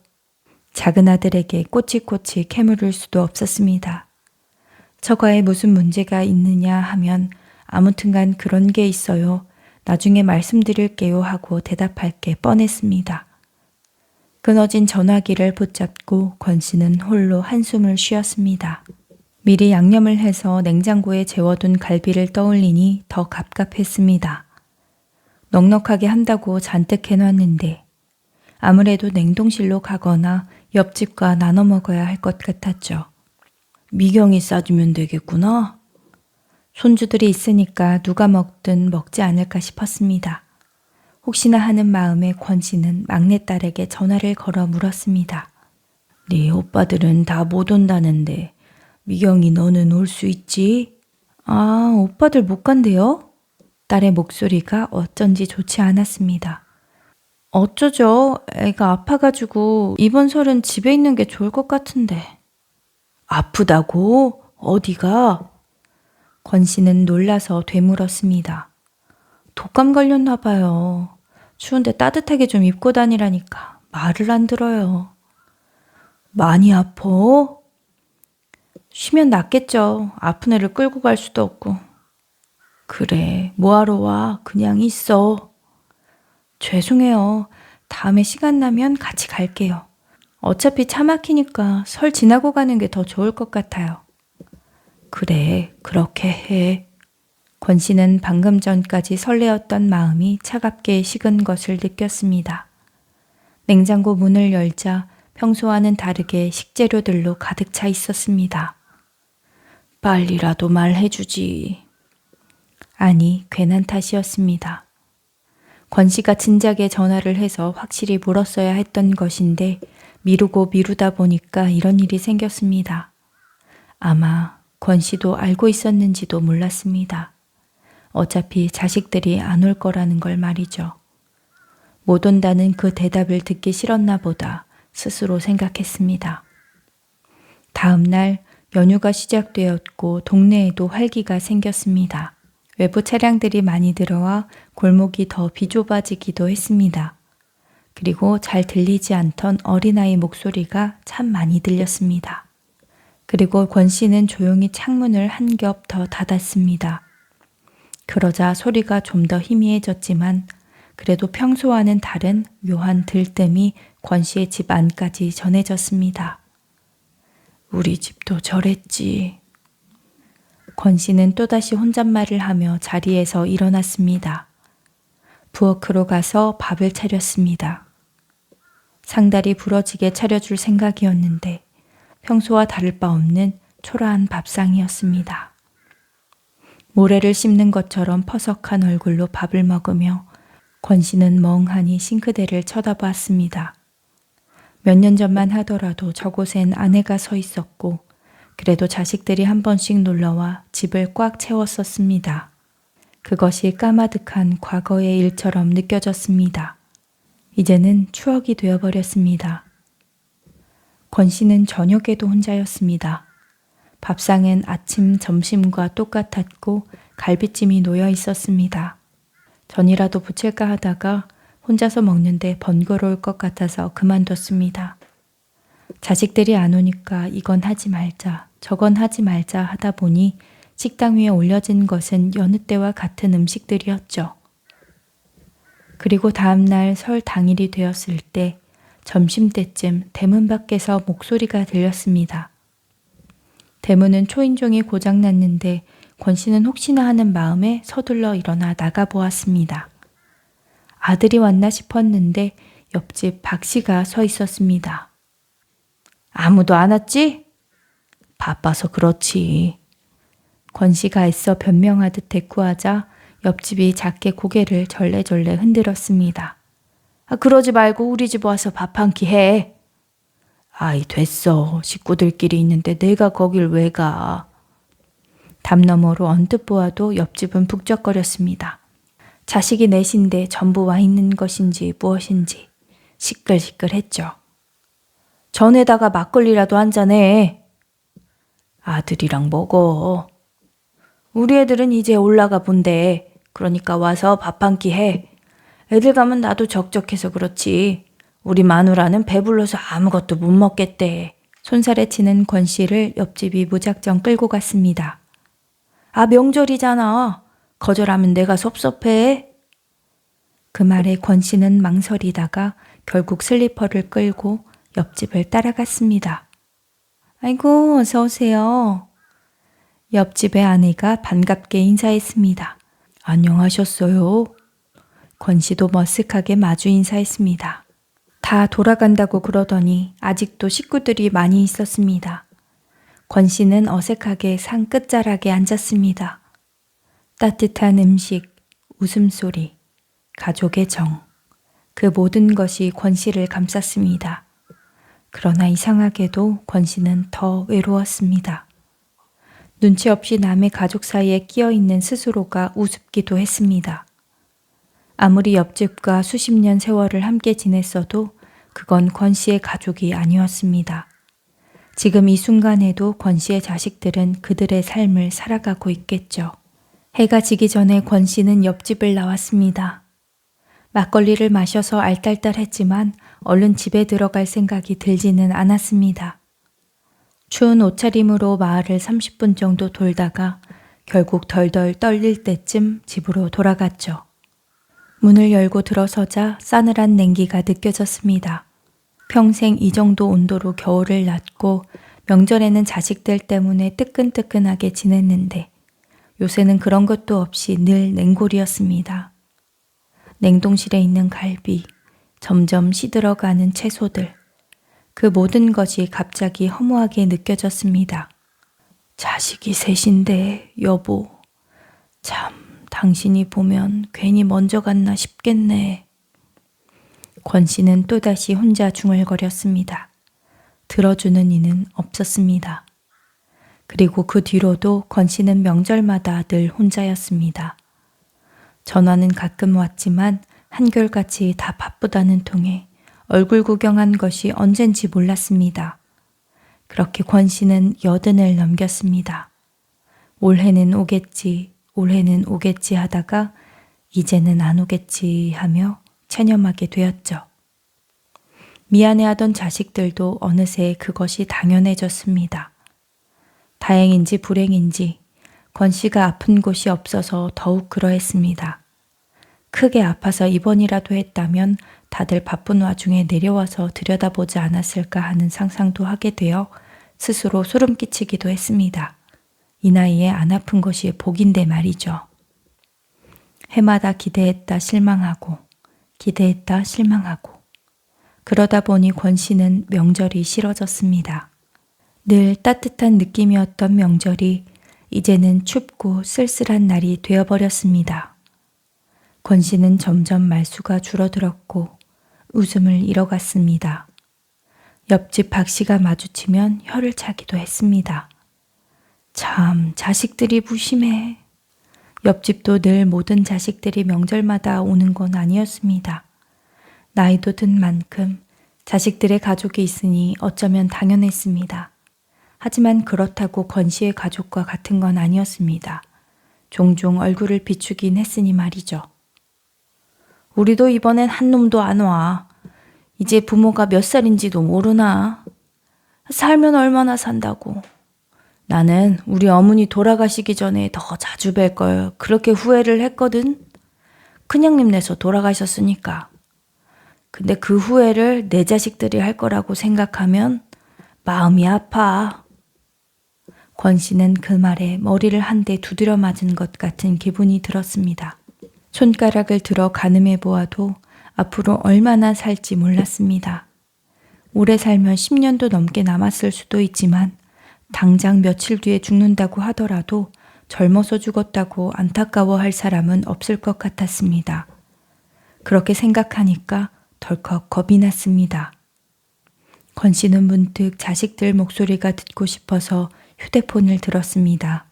작은 아들에게 꼬치꼬치 캐물을 수도 없었습니다. 처가에 무슨 문제가 있느냐 하면 아무튼간 그런 게 있어요. 나중에 말씀드릴게요 하고 대답할 게 뻔했습니다. 끊어진 전화기를 붙잡고 권 씨는 홀로 한숨을 쉬었습니다. 미리 양념을 해서 냉장고에 재워둔 갈비를 떠올리니 더 갑갑했습니다. 넉넉하게 한다고 잔뜩 해놨는데 아무래도 냉동실로 가거나 옆집과 나눠 먹어야 할 것 같았죠. 미경이 싸주면 되겠구나. 손주들이 있으니까 누가 먹든 먹지 않을까 싶었습니다. 혹시나 하는 마음에 권 씨는 막내딸에게 전화를 걸어 물었습니다. 네 오빠들은 다 못 온다는데 미경이 너는 올 수 있지? 아, 오빠들 못 간대요? 딸의 목소리가 어쩐지 좋지 않았습니다. 어쩌죠? 애가 아파가지고 이번 설은 집에 있는 게 좋을 것 같은데. 아프다고? 어디가? 권 씨는 놀라서 되물었습니다. 독감 걸렸나 봐요. 추운데 따뜻하게 좀 입고 다니라니까 말을 안 들어요. 많이 아파? 쉬면 낫겠죠. 아픈 애를 끌고 갈 수도 없고. 그래, 뭐하러 와? 그냥 있어. 죄송해요. 다음에 시간 나면 같이 갈게요. 어차피 차 막히니까 설 지나고 가는 게 더 좋을 것 같아요. 그래, 그렇게 해. 권 씨는 방금 전까지 설레었던 마음이 차갑게 식은 것을 느꼈습니다. 냉장고 문을 열자 평소와는 다르게 식재료들로 가득 차 있었습니다. 빨리라도 말해주지. 아니, 괜한 탓이었습니다. 권 씨가 진작에 전화를 해서 확실히 물었어야 했던 것인데 미루고 미루다 보니까 이런 일이 생겼습니다. 아마 권 씨도 알고 있었는지도 몰랐습니다. 어차피 자식들이 안 올 거라는 걸 말이죠. 못 온다는 그 대답을 듣기 싫었나 보다 스스로 생각했습니다. 다음 날 연휴가 시작되었고 동네에도 활기가 생겼습니다. 외부 차량들이 많이 들어와 골목이 더 비좁아지기도 했습니다. 그리고 잘 들리지 않던 어린아이 목소리가 참 많이 들렸습니다. 그리고 권 씨는 조용히 창문을 한 겹 더 닫았습니다. 그러자 소리가 좀 더 희미해졌지만 그래도 평소와는 다른 묘한 들뜸이 권 씨의 집 안까지 전해졌습니다. 우리 집도 저랬지. 권 씨는 또다시 혼잣말을 하며 자리에서 일어났습니다. 부엌으로 가서 밥을 차렸습니다. 상다리 부러지게 차려줄 생각이었는데 평소와 다를 바 없는 초라한 밥상이었습니다. 모래를 씹는 것처럼 퍼석한 얼굴로 밥을 먹으며 권 씨는 멍하니 싱크대를 쳐다보았습니다. 몇 년 전만 하더라도 저곳엔 아내가 서 있었고 그래도 자식들이 한 번씩 놀러와 집을 꽉 채웠었습니다. 그것이 까마득한 과거의 일처럼 느껴졌습니다. 이제는 추억이 되어버렸습니다. 권 씨는 저녁에도 혼자였습니다. 밥상엔 아침, 점심과 똑같았고 갈비찜이 놓여 있었습니다. 전이라도 부칠까 하다가 혼자서 먹는데 번거로울 것 같아서 그만뒀습니다. 자식들이 안 오니까 이건 하지 말자, 저건 하지 말자 하다 보니 식당 위에 올려진 것은 여느 때와 같은 음식들이었죠. 그리고 다음 날 설 당일이 되었을 때 점심때쯤 대문 밖에서 목소리가 들렸습니다. 대문은 초인종이 고장났는데 권 씨는 혹시나 하는 마음에 서둘러 일어나 나가보았습니다. 아들이 왔나 싶었는데 옆집 박 씨가 서 있었습니다. 아무도 안 왔지? 바빠서 그렇지. 권 씨가 애써 변명하듯 대꾸하자 옆집이 작게 고개를 절레절레 흔들었습니다. 그러지 말고 우리 집 와서 밥 한 끼 해. 아이 됐어. 식구들끼리 있는데 내가 거길 왜 가. 담 너머로 언뜻 보아도 옆집은 북적거렸습니다. 자식이 넷인데 전부 와 있는 것인지 무엇인지 시끌시끌했죠. 전에다가 막걸리라도 한잔 해. 아들이랑 먹어. 우리 애들은 이제 올라가 본대. 그러니까 와서 밥 한 끼 해. 애들 가면 나도 적적해서 그렇지. 우리 마누라는 배불러서 아무것도 못 먹겠대. 손살에 치는 권 씨를 옆집이 무작정 끌고 갔습니다. 아, 명절이잖아. 거절하면 내가 섭섭해. 그 말에 권 씨는 망설이다가 결국 슬리퍼를 끌고 옆집을 따라갔습니다. 아이고, 어서 오세요. 옆집의 아내가 반갑게 인사했습니다. 안녕하셨어요? 권 씨도 머쓱하게 마주 인사했습니다. 다 돌아간다고 그러더니 아직도 식구들이 많이 있었습니다. 권 씨는 어색하게 상 끝자락에 앉았습니다. 따뜻한 음식, 웃음소리, 가족의 정, 그 모든 것이 권 씨를 감쌌습니다. 그러나 이상하게도 권 씨는 더 외로웠습니다. 눈치 없이 남의 가족 사이에 끼어 있는 스스로가 우습기도 했습니다. 아무리 옆집과 수십 년 세월을 함께 지냈어도 그건 권 씨의 가족이 아니었습니다. 지금 이 순간에도 권 씨의 자식들은 그들의 삶을 살아가고 있겠죠. 해가 지기 전에 권 씨는 옆집을 나왔습니다. 막걸리를 마셔서 알딸딸했지만 얼른 집에 들어갈 생각이 들지는 않았습니다. 추운 옷차림으로 마을을 30분 정도 돌다가 결국 덜덜 떨릴 때쯤 집으로 돌아갔죠. 문을 열고 들어서자 싸늘한 냉기가 느껴졌습니다. 평생 이 정도 온도로 겨울을 났고 명절에는 자식들 때문에 뜨끈뜨끈하게 지냈는데 요새는 그런 것도 없이 늘 냉골이었습니다. 냉동실에 있는 갈비, 점점 시들어가는 채소들, 그 모든 것이 갑자기 허무하게 느껴졌습니다. 자식이 셋인데 여보, 참 당신이 보면 괜히 먼저 갔나 싶겠네. 권 씨는 또다시 혼자 중얼거렸습니다. 들어주는 이는 없었습니다. 그리고 그 뒤로도 권 씨는 명절마다 늘 혼자였습니다. 전화는 가끔 왔지만 한결같이 다 바쁘다는 통에 얼굴 구경한 것이 언젠지 몰랐습니다. 그렇게 권 씨는 80을 넘겼습니다. 올해는 오겠지, 올해는 오겠지 하다가 이제는 안 오겠지 하며 체념하게 되었죠. 미안해하던 자식들도 어느새 그것이 당연해졌습니다. 다행인지 불행인지 권 씨가 아픈 곳이 없어서 더욱 그러했습니다. 크게 아파서 입원이라도 했다면 다들 바쁜 와중에 내려와서 들여다보지 않았을까 하는 상상도 하게 되어 스스로 소름 끼치기도 했습니다. 이 나이에 안 아픈 것이 복인데 말이죠. 해마다 기대했다 실망하고 기대했다 실망하고 그러다 보니 권 씨는 명절이 싫어졌습니다. 늘 따뜻한 느낌이었던 명절이 이제는 춥고 쓸쓸한 날이 되어버렸습니다. 권 씨는 점점 말수가 줄어들었고 웃음을 잃어갔습니다. 옆집 박 씨가 마주치면 혀를 차기도 했습니다. 참 자식들이 무심해. 옆집도 늘 모든 자식들이 명절마다 오는 건 아니었습니다. 나이도 든 만큼 자식들의 가족이 있으니 어쩌면 당연했습니다. 하지만 그렇다고 권 씨의 가족과 같은 건 아니었습니다. 종종 얼굴을 비추긴 했으니 말이죠. 우리도 이번엔 한 놈도 안 와. 이제 부모가 몇 살인지도 모르나. 살면 얼마나 산다고. 나는 우리 어머니 돌아가시기 전에 더 자주 뵐 걸 그렇게 후회를 했거든. 큰형님 내서 돌아가셨으니까. 근데 그 후회를 내 자식들이 할 거라고 생각하면 마음이 아파. 권 씨는 그 말에 머리를 한 대 두드려 맞은 것 같은 기분이 들었습니다. 손가락을 들어 가늠해 보아도 앞으로 얼마나 살지 몰랐습니다. 오래 살면 10년도 넘게 남았을 수도 있지만 당장 며칠 뒤에 죽는다고 하더라도 젊어서 죽었다고 안타까워할 사람은 없을 것 같았습니다. 그렇게 생각하니까 덜컥 겁이 났습니다. 권 씨는 문득 자식들 목소리가 듣고 싶어서 휴대폰을 들었습니다.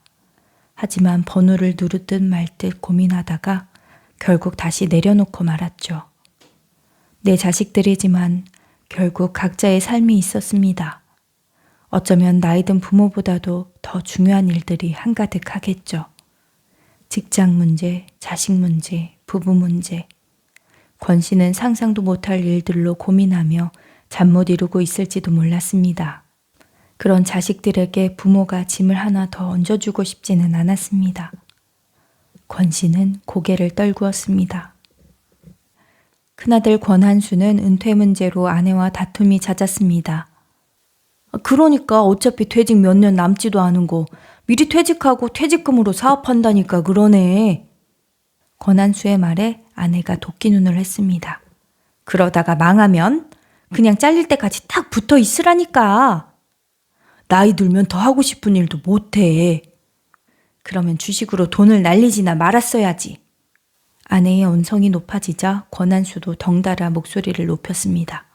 하지만 번호를 누르듯 말듯 고민하다가 결국 다시 내려놓고 말았죠. 내 자식들이지만 결국 각자의 삶이 있었습니다. 어쩌면 나이 든 부모보다도 더 중요한 일들이 한가득 하겠죠. 직장 문제, 자식 문제, 부부 문제. 권 씨는 상상도 못할 일들로 고민하며 잠 못 이루고 있을지도 몰랐습니다. 그런 자식들에게 부모가 짐을 하나 더 얹어주고 싶지는 않았습니다. 권 씨는 고개를 떨구었습니다. 큰아들 권한수는 은퇴 문제로 아내와 다툼이 잦았습니다. 그러니까 어차피 퇴직 몇 년 남지도 않은 거 미리 퇴직하고 퇴직금으로 사업한다니까 그러네. 권한수의 말에 아내가 도끼 눈을 했습니다. 그러다가 망하면 그냥 잘릴 때까지 딱 붙어 있으라니까. 나이 들면 더 하고 싶은 일도 못해. 그러면 주식으로 돈을 날리지나 말았어야지. 아내의 언성이 높아지자 권한수도 덩달아 목소리를 높였습니다.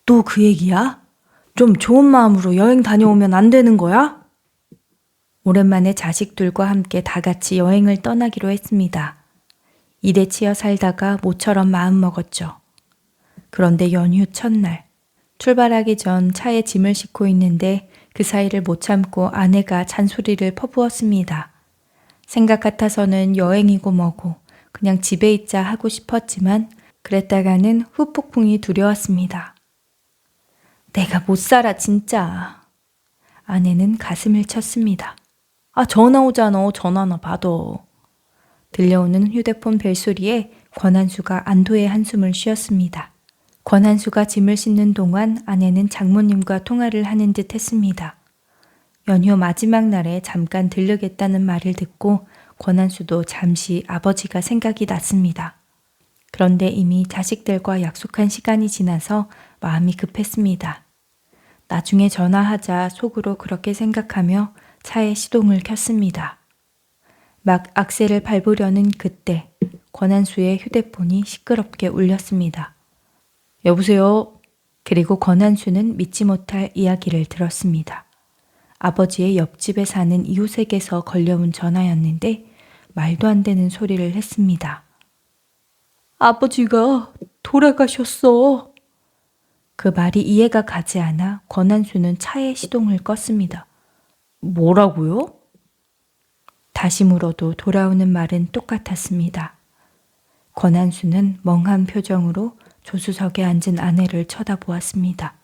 또 그 얘기야? 좀 좋은 마음으로 여행 다녀오면 안 되는 거야? 오랜만에 자식들과 함께 다 같이 여행을 떠나기로 했습니다. 일에 치여 살다가 모처럼 마음먹었죠. 그런데 연휴 첫날, 출발하기 전 차에 짐을 싣고 있는데 그 사이를 못 참고 아내가 잔소리를 퍼부었습니다. 생각 같아서는 여행이고 뭐고 그냥 집에 있자 하고 싶었지만 그랬다가는 후폭풍이 두려웠습니다. 내가 못 살아 진짜. 아내는 가슴을 쳤습니다. 전화 오잖아. 전화나 받아. 들려오는 휴대폰 벨소리에 권한수가 안도의 한숨을 쉬었습니다. 권한수가 짐을 싣는 동안 아내는 장모님과 통화를 하는 듯 했습니다. 연휴 마지막 날에 잠깐 들르겠다는 말을 듣고 권한수도 잠시 아버지가 생각이 났습니다. 그런데 이미 자식들과 약속한 시간이 지나서 마음이 급했습니다. 나중에 전화하자 속으로 그렇게 생각하며 차에 시동을 켰습니다. 막 악셀을 밟으려는 그때 권한수의 휴대폰이 시끄럽게 울렸습니다. 여보세요? 그리고 권한수는 믿지 못할 이야기를 들었습니다. 아버지의 옆집에 사는 이웃에게서 걸려온 전화였는데 말도 안 되는 소리를 했습니다. 아버지가 돌아가셨어. 그 말이 이해가 가지 않아 권한수는 차의 시동을 껐습니다. 뭐라고요? 다시 물어도 돌아오는 말은 똑같았습니다. 권한수는 멍한 표정으로 조수석에 앉은 아내를 쳐다보았습니다.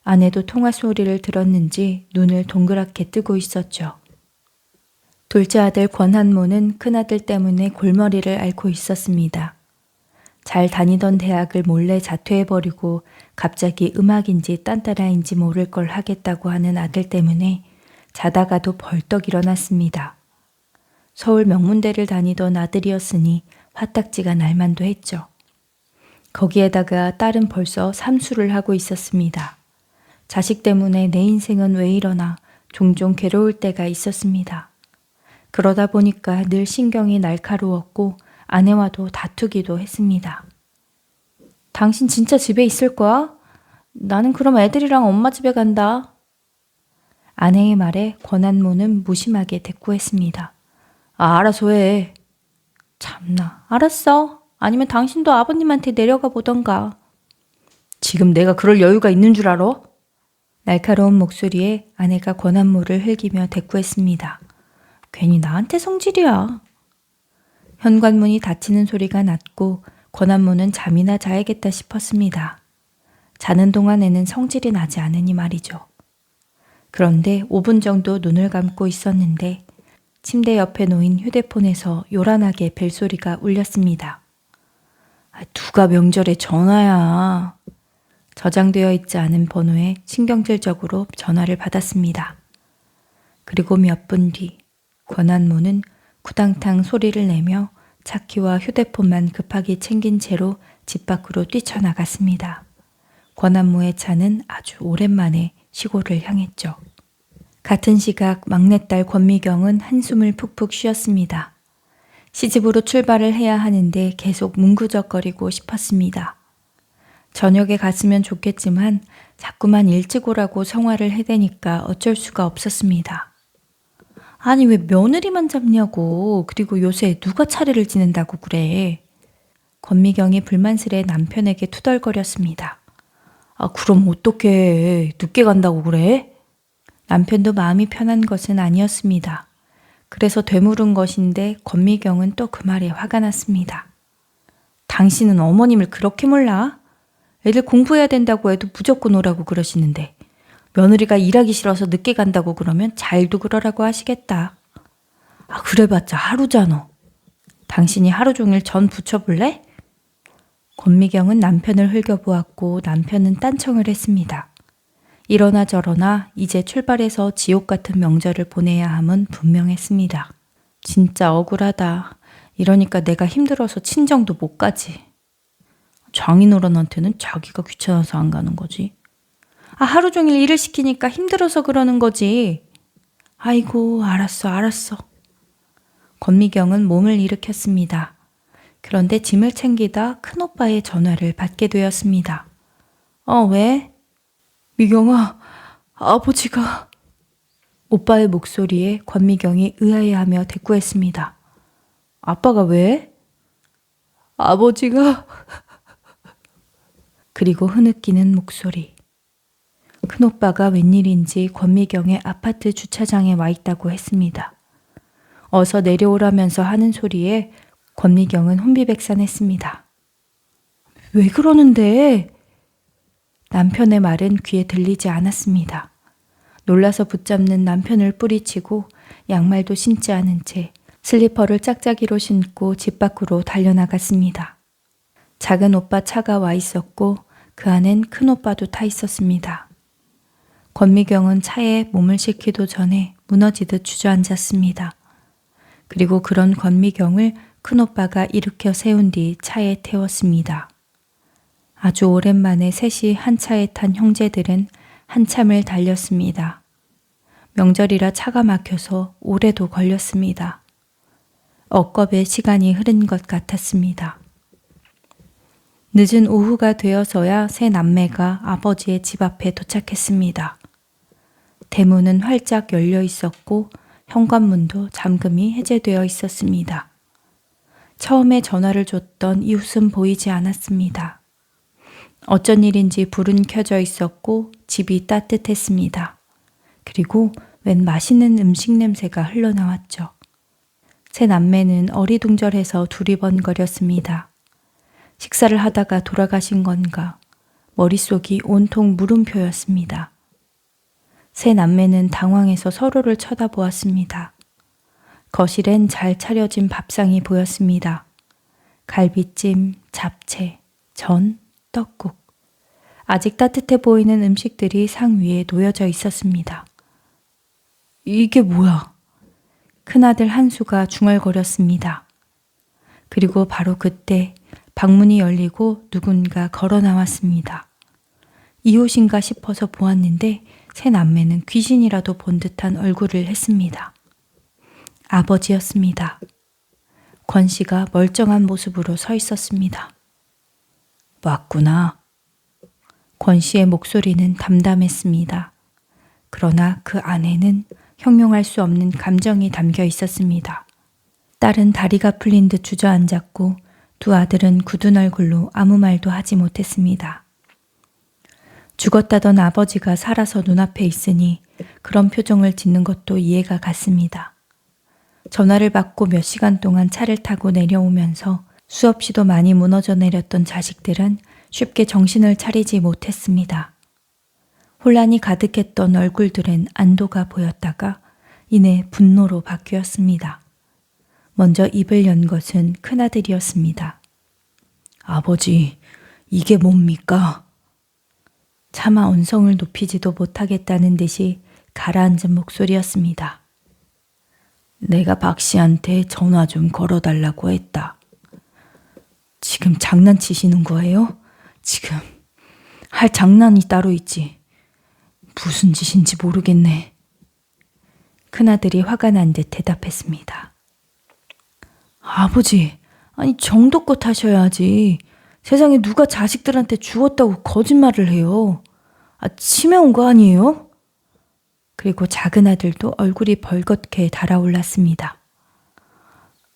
아내도 통화 소리를 들었는지 눈을 동그랗게 뜨고 있었죠. 둘째 아들 권한모는 큰아들 때문에 골머리를 앓고 있었습니다. 잘 다니던 대학을 몰래 자퇴해버리고 갑자기 음악인지 딴따라인지 모를 걸 하겠다고 하는 아들 때문에 자다가도 벌떡 일어났습니다. 서울 명문대를 다니던 아들이었으니 화딱지가 날만도 했죠. 거기에다가 딸은 벌써 삼수를 하고 있었습니다. 자식 때문에 내 인생은 왜 이러나 종종 괴로울 때가 있었습니다. 그러다 보니까 늘 신경이 날카로웠고 아내와도 다투기도 했습니다. 당신 진짜 집에 있을 거야? 나는 그럼 애들이랑 엄마 집에 간다. 아내의 말에 권한모는 무심하게 대꾸했습니다. 알아서 해. 참나, 알았어. 아니면 당신도 아버님한테 내려가 보던가. 지금 내가 그럴 여유가 있는 줄 알아? 날카로운 목소리에 아내가 권한모를 흘기며 대꾸했습니다. 괜히 나한테 성질이야. 현관문이 닫히는 소리가 났고 권한모는 잠이나 자야겠다 싶었습니다. 자는 동안에는 성질이 나지 않으니 말이죠. 그런데 5분 정도 눈을 감고 있었는데 침대 옆에 놓인 휴대폰에서 요란하게 벨소리가 울렸습니다. 누가 명절에 전화야. 저장되어 있지 않은 번호에 신경질적으로 전화를 받았습니다. 그리고 몇 분 뒤 권한모는 구당탕 소리를 내며 차키와 휴대폰만 급하게 챙긴 채로 집 밖으로 뛰쳐나갔습니다. 권한모의 차는 아주 오랜만에 시골을 향했죠. 같은 시각 막내딸 권미경은 한숨을 푹푹 쉬었습니다. 시집으로 출발을 해야 하는데 계속 뭉구적거리고 싶었습니다. 저녁에 갔으면 좋겠지만 자꾸만 일찍 오라고 성화를 해대니까 어쩔 수가 없었습니다. 아니 왜 며느리만 잡냐고. 그리고 요새 누가 차례를 지낸다고 그래. 권미경이 불만스레 남편에게 투덜거렸습니다. 그럼 어떡해. 늦게 간다고 그래? 남편도 마음이 편한 것은 아니었습니다. 그래서 되물은 것인데 권미경은 또 그 말에 화가 났습니다. 당신은 어머님을 그렇게 몰라? 애들 공부해야 된다고 해도 무조건 오라고 그러시는데 며느리가 일하기 싫어서 늦게 간다고 그러면 잘도 그러라고 하시겠다. 그래봤자 하루잖아. 당신이 하루 종일 전 부쳐볼래? 권미경은 남편을 흘겨보았고 남편은 딴청을 했습니다. 이러나 저러나 이제 출발해서 지옥 같은 명절을 보내야 함은 분명했습니다. 진짜 억울하다. 이러니까 내가 힘들어서 친정도 못 가지. 장인어른한테는 자기가 귀찮아서 안 가는 거지. 하루 종일 일을 시키니까 힘들어서 그러는 거지. 아이고, 알았어. 권미경은 몸을 일으켰습니다. 그런데 짐을 챙기다 큰오빠의 전화를 받게 되었습니다. 왜? 미경아, 아버지가... 오빠의 목소리에 권미경이 의아해하며 대꾸했습니다. 아빠가 왜? 아버지가... 그리고 흐느끼는 목소리. 큰오빠가 웬일인지 권미경의 아파트 주차장에 와 있다고 했습니다. 어서 내려오라면서 하는 소리에 권미경은 혼비백산했습니다. 왜 그러는데? 남편의 말은 귀에 들리지 않았습니다. 놀라서 붙잡는 남편을 뿌리치고 양말도 신지 않은 채 슬리퍼를 짝짝이로 신고 집 밖으로 달려나갔습니다. 작은 오빠 차가 와 있었고 그 안엔 큰 오빠도 타 있었습니다. 권미경은 차에 몸을 싣기도 전에 무너지듯 주저앉았습니다. 그리고 그런 권미경을 큰오빠가 일으켜 세운 뒤 차에 태웠습니다. 아주 오랜만에 셋이 한 차에 탄 형제들은 한참을 달렸습니다. 명절이라 차가 막혀서 오래도 걸렸습니다. 억겁의 시간이 흐른 것 같았습니다. 늦은 오후가 되어서야 세 남매가 아버지의 집 앞에 도착했습니다. 대문은 활짝 열려 있었고 현관문도 잠금이 해제되어 있었습니다. 처음에 전화를 줬던 이웃은 보이지 않았습니다. 어쩐 일인지 불은 켜져 있었고 집이 따뜻했습니다. 그리고 웬 맛있는 음식 냄새가 흘러나왔죠. 세 남매는 어리둥절해서 두리번거렸습니다. 식사를 하다가 돌아가신 건가 머릿속이 온통 물음표였습니다. 세 남매는 당황해서 서로를 쳐다보았습니다. 거실엔 잘 차려진 밥상이 보였습니다. 갈비찜, 잡채, 전, 떡국. 아직 따뜻해 보이는 음식들이 상 위에 놓여져 있었습니다. 이게 뭐야? 큰아들 한수가 중얼거렸습니다. 그리고 바로 그때 방문이 열리고 누군가 걸어 나왔습니다. 이웃인가 싶어서 보았는데 세 남매는 귀신이라도 본 듯한 얼굴을 했습니다. 아버지였습니다. 권 씨가 멀쩡한 모습으로 서 있었습니다. 맞구나. 권 씨의 목소리는 담담했습니다. 그러나 그 안에는 형용할 수 없는 감정이 담겨 있었습니다. 딸은 다리가 풀린 듯 주저앉았고 두 아들은 굳은 얼굴로 아무 말도 하지 못했습니다. 죽었다던 아버지가 살아서 눈앞에 있으니 그런 표정을 짓는 것도 이해가 갔습니다. 전화를 받고 몇 시간 동안 차를 타고 내려오면서 수없이도 많이 무너져 내렸던 자식들은 쉽게 정신을 차리지 못했습니다. 혼란이 가득했던 얼굴들엔 안도가 보였다가 이내 분노로 바뀌었습니다. 먼저 입을 연 것은 큰아들이었습니다. 아버지, 이게 뭡니까? 차마 언성을 높이지도 못하겠다는 듯이 가라앉은 목소리였습니다. 내가 박 씨한테 전화 좀 걸어달라고 했다. 지금 장난치시는 거예요? 지금 할 장난이 따로 있지. 무슨 짓인지 모르겠네. 큰아들이 화가 난 듯 대답했습니다. 아버지, 아니 정도껏 하셔야지. 세상에 누가 자식들한테 죽었다고 거짓말을 해요. 치매 온 거 아니에요? 그리고 작은 아들도 얼굴이 벌겋게 달아올랐습니다.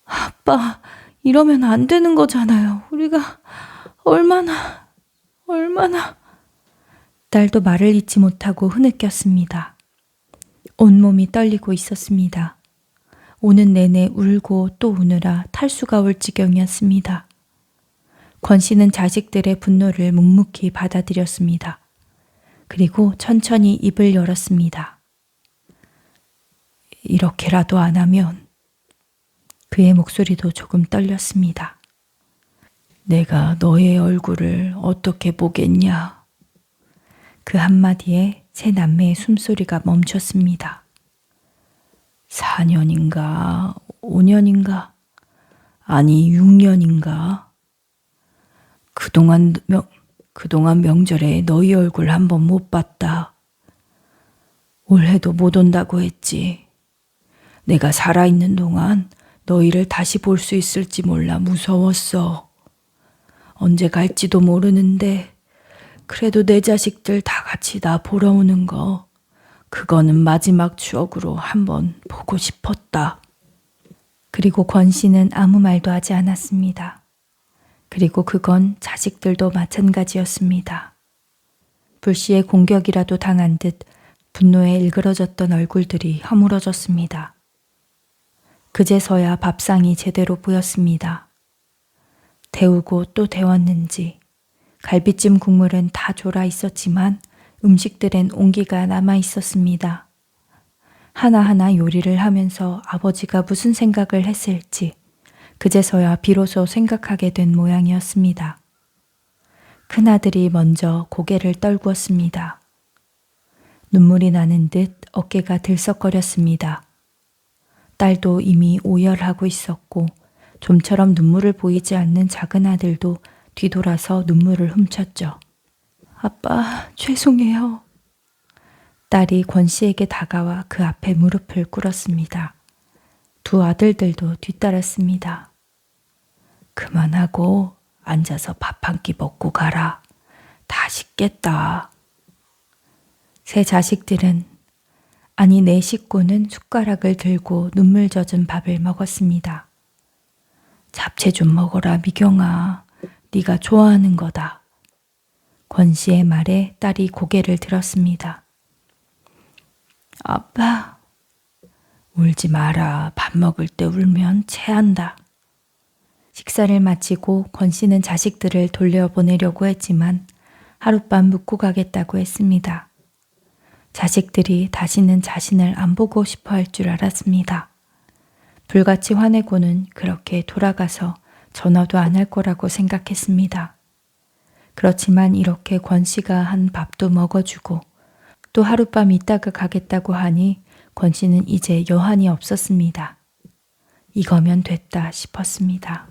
아빠, 이러면 안 되는 거잖아요. 우리가 얼마나... 딸도 말을 잇지 못하고 흐느꼈습니다. 온몸이 떨리고 있었습니다. 오는 내내 울고 또 우느라 탈수가 올 지경이었습니다. 권 씨는 자식들의 분노를 묵묵히 받아들였습니다. 그리고 천천히 입을 열었습니다. 이렇게라도 안 하면... 그의 목소리도 조금 떨렸습니다. 내가 너의 얼굴을 어떻게 보겠냐. 그 한마디에 세 남매의 숨소리가 멈췄습니다. 4년인가 5년인가 아니 6년인가 그동안 명절에 너희 얼굴 한 번 못 봤다. 올해도 못 온다고 했지. 내가 살아있는 동안 너희를 다시 볼 수 있을지 몰라 무서웠어. 언제 갈지도 모르는데 그래도 내 자식들 다 같이 나 보러 오는 거 그거는 마지막 추억으로 한번 보고 싶었다. 그리고 권 씨는 아무 말도 하지 않았습니다. 그리고 그건 자식들도 마찬가지였습니다. 불씨의 공격이라도 당한 듯 분노에 일그러졌던 얼굴들이 허물어졌습니다. 그제서야 밥상이 제대로 보였습니다. 데우고 또 데웠는지 갈비찜 국물은 다 졸아 있었지만 음식들엔 온기가 남아 있었습니다. 하나하나 요리를 하면서 아버지가 무슨 생각을 했을지 그제서야 비로소 생각하게 된 모양이었습니다. 큰아들이 먼저 고개를 떨구었습니다. 눈물이 나는 듯 어깨가 들썩거렸습니다. 딸도 이미 오열하고 있었고 좀처럼 눈물을 보이지 않는 작은 아들도 뒤돌아서 눈물을 훔쳤죠. 아빠, 죄송해요. 딸이 권 씨에게 다가와 그 앞에 무릎을 꿇었습니다. 두 아들들도 뒤따랐습니다. 그만하고 앉아서 밥 한 끼 먹고 가라. 다 식겠다. 세 자식들은 아니 내 식구는 숟가락을 들고 눈물 젖은 밥을 먹었습니다. 잡채 좀 먹어라 미경아. 네가 좋아하는 거다. 권 씨의 말에 딸이 고개를 들었습니다. 아빠, 울지 마라. 밥 먹을 때 울면 체한다. 식사를 마치고 권 씨는 자식들을 돌려보내려고 했지만 하룻밤 묵고 가겠다고 했습니다. 자식들이 다시는 자신을 안 보고 싶어 할 줄 알았습니다. 불같이 화내고는 그렇게 돌아가서 전화도 안 할 거라고 생각했습니다. 그렇지만 이렇게 권 씨가 한 밥도 먹어주고 또 하룻밤 있다가 가겠다고 하니 권 씨는 이제 여한이 없었습니다. 이거면 됐다 싶었습니다.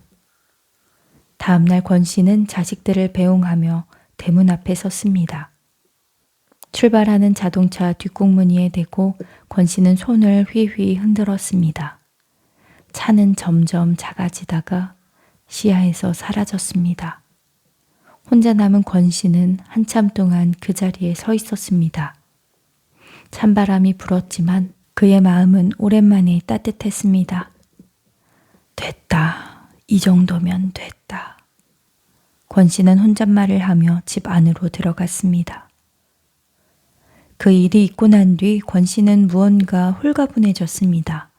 다음날 권 씨는 자식들을 배웅하며 대문 앞에 섰습니다. 출발하는 자동차 뒷공무니에 대고 권 씨는 손을 휘휘 흔들었습니다. 차는 점점 작아지다가 시야에서 사라졌습니다. 혼자 남은 권 씨는 한참 동안 그 자리에 서 있었습니다. 찬바람이 불었지만 그의 마음은 오랜만에 따뜻했습니다. 됐다. 이 정도면 됐다. 권 씨는 혼잣말을 하며 집 안으로 들어갔습니다. 그 일이 있고 난 뒤 권 씨는 무언가 홀가분해졌습니다.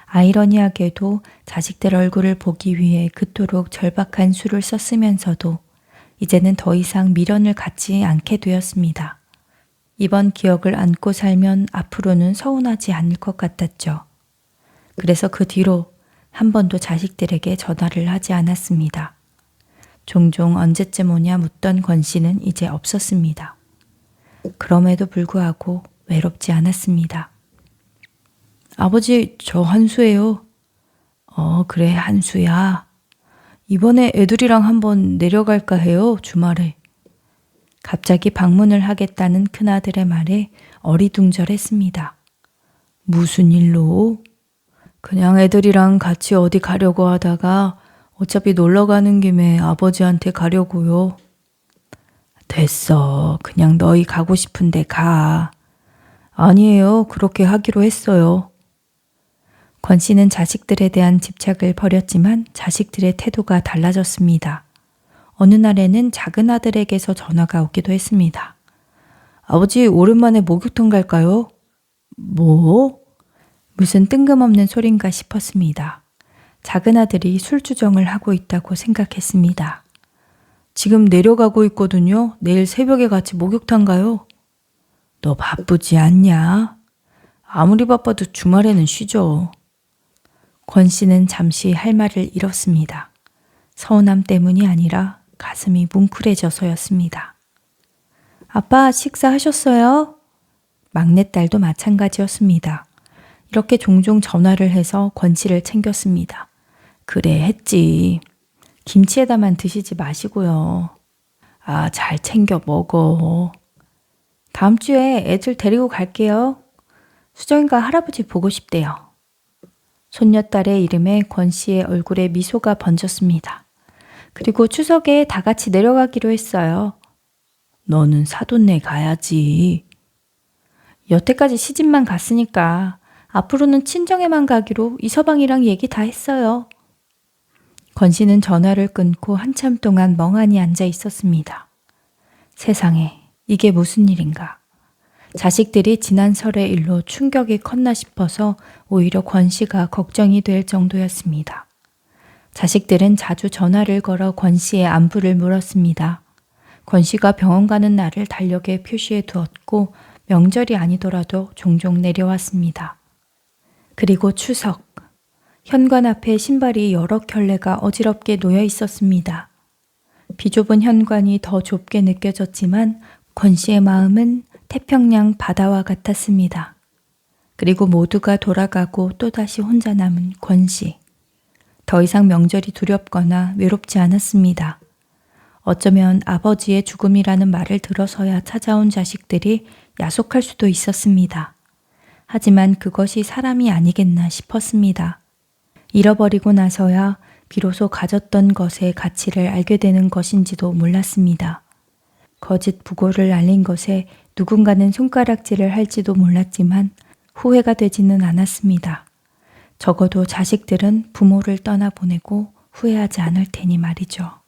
아이러니하게도 자식들 얼굴을 보기 위해 그토록 절박한 수를 썼으면서도 이제는 더 이상 미련을 갖지 않게 되었습니다. 이번 기억을 안고 살면 앞으로는 서운하지 않을 것 같았죠. 그래서 그 뒤로 한 번도 자식들에게 전화를 하지 않았습니다. 종종 언제쯤 오냐 묻던 권 씨는 이제 없었습니다. 그럼에도 불구하고 외롭지 않았습니다. 아버지, 저 한수예요. 그래, 한수야. 이번에 애들이랑 한번 내려갈까 해요, 주말에. 갑자기 방문을 하겠다는 큰아들의 말에 어리둥절했습니다. 무슨 일로? 그냥 애들이랑 같이 어디 가려고 하다가 어차피 놀러 가는 김에 아버지한테 가려고요. 됐어. 그냥 너희 가고 싶은데 가. 아니에요. 그렇게 하기로 했어요. 권 씨는 자식들에 대한 집착을 버렸지만 자식들의 태도가 달라졌습니다. 어느 날에는 작은 아들에게서 전화가 오기도 했습니다. 아버지, 오랜만에 목욕탕 갈까요? 뭐? 무슨 뜬금없는 소린가 싶었습니다. 작은 아들이 술주정을 하고 있다고 생각했습니다. 지금 내려가고 있거든요. 내일 새벽에 같이 목욕탕 가요. 너 바쁘지 않냐? 아무리 바빠도 주말에는 쉬죠. 권 씨는 잠시 할 말을 잃었습니다. 서운함 때문이 아니라 가슴이 뭉클해져서였습니다. 아빠, 식사하셨어요? 막내딸도 마찬가지였습니다. 이렇게 종종 전화를 해서 권 씨를 챙겼습니다. 그래 했지. 김치에다만 드시지 마시고요. 아, 잘 챙겨 먹어. 다음 주에 애들 데리고 갈게요. 수정이가 할아버지 보고 싶대요. 손녀딸의 이름에 권 씨의 얼굴에 미소가 번졌습니다. 그리고 추석에 다 같이 내려가기로 했어요. 너는 사돈네 가야지. 여태까지 시집만 갔으니까 앞으로는 친정에만 가기로 이서방이랑 얘기 다 했어요. 권 씨는 전화를 끊고 한참 동안 멍하니 앉아 있었습니다. 세상에, 이게 무슨 일인가. 자식들이 지난 설의 일로 충격이 컸나 싶어서 오히려 권 씨가 걱정이 될 정도였습니다. 자식들은 자주 전화를 걸어 권 씨의 안부를 물었습니다. 권 씨가 병원 가는 날을 달력에 표시해 두었고 명절이 아니더라도 종종 내려왔습니다. 그리고 추석. 현관 앞에 신발이 여러 켤레가 어지럽게 놓여 있었습니다. 비좁은 현관이 더 좁게 느껴졌지만 권 씨의 마음은 태평양 바다와 같았습니다. 그리고 모두가 돌아가고 또다시 혼자 남은 권 씨. 더 이상 명절이 두렵거나 외롭지 않았습니다. 어쩌면 아버지의 죽음이라는 말을 들어서야 찾아온 자식들이 야속할 수도 있었습니다. 하지만 그것이 사람이 아니겠나 싶었습니다. 잃어버리고 나서야 비로소 가졌던 것의 가치를 알게 되는 것인지도 몰랐습니다. 거짓 부고를 알린 것에 누군가는 손가락질을 할지도 몰랐지만 후회가 되지는 않았습니다. 적어도 자식들은 부모를 떠나보내고 후회하지 않을 테니 말이죠.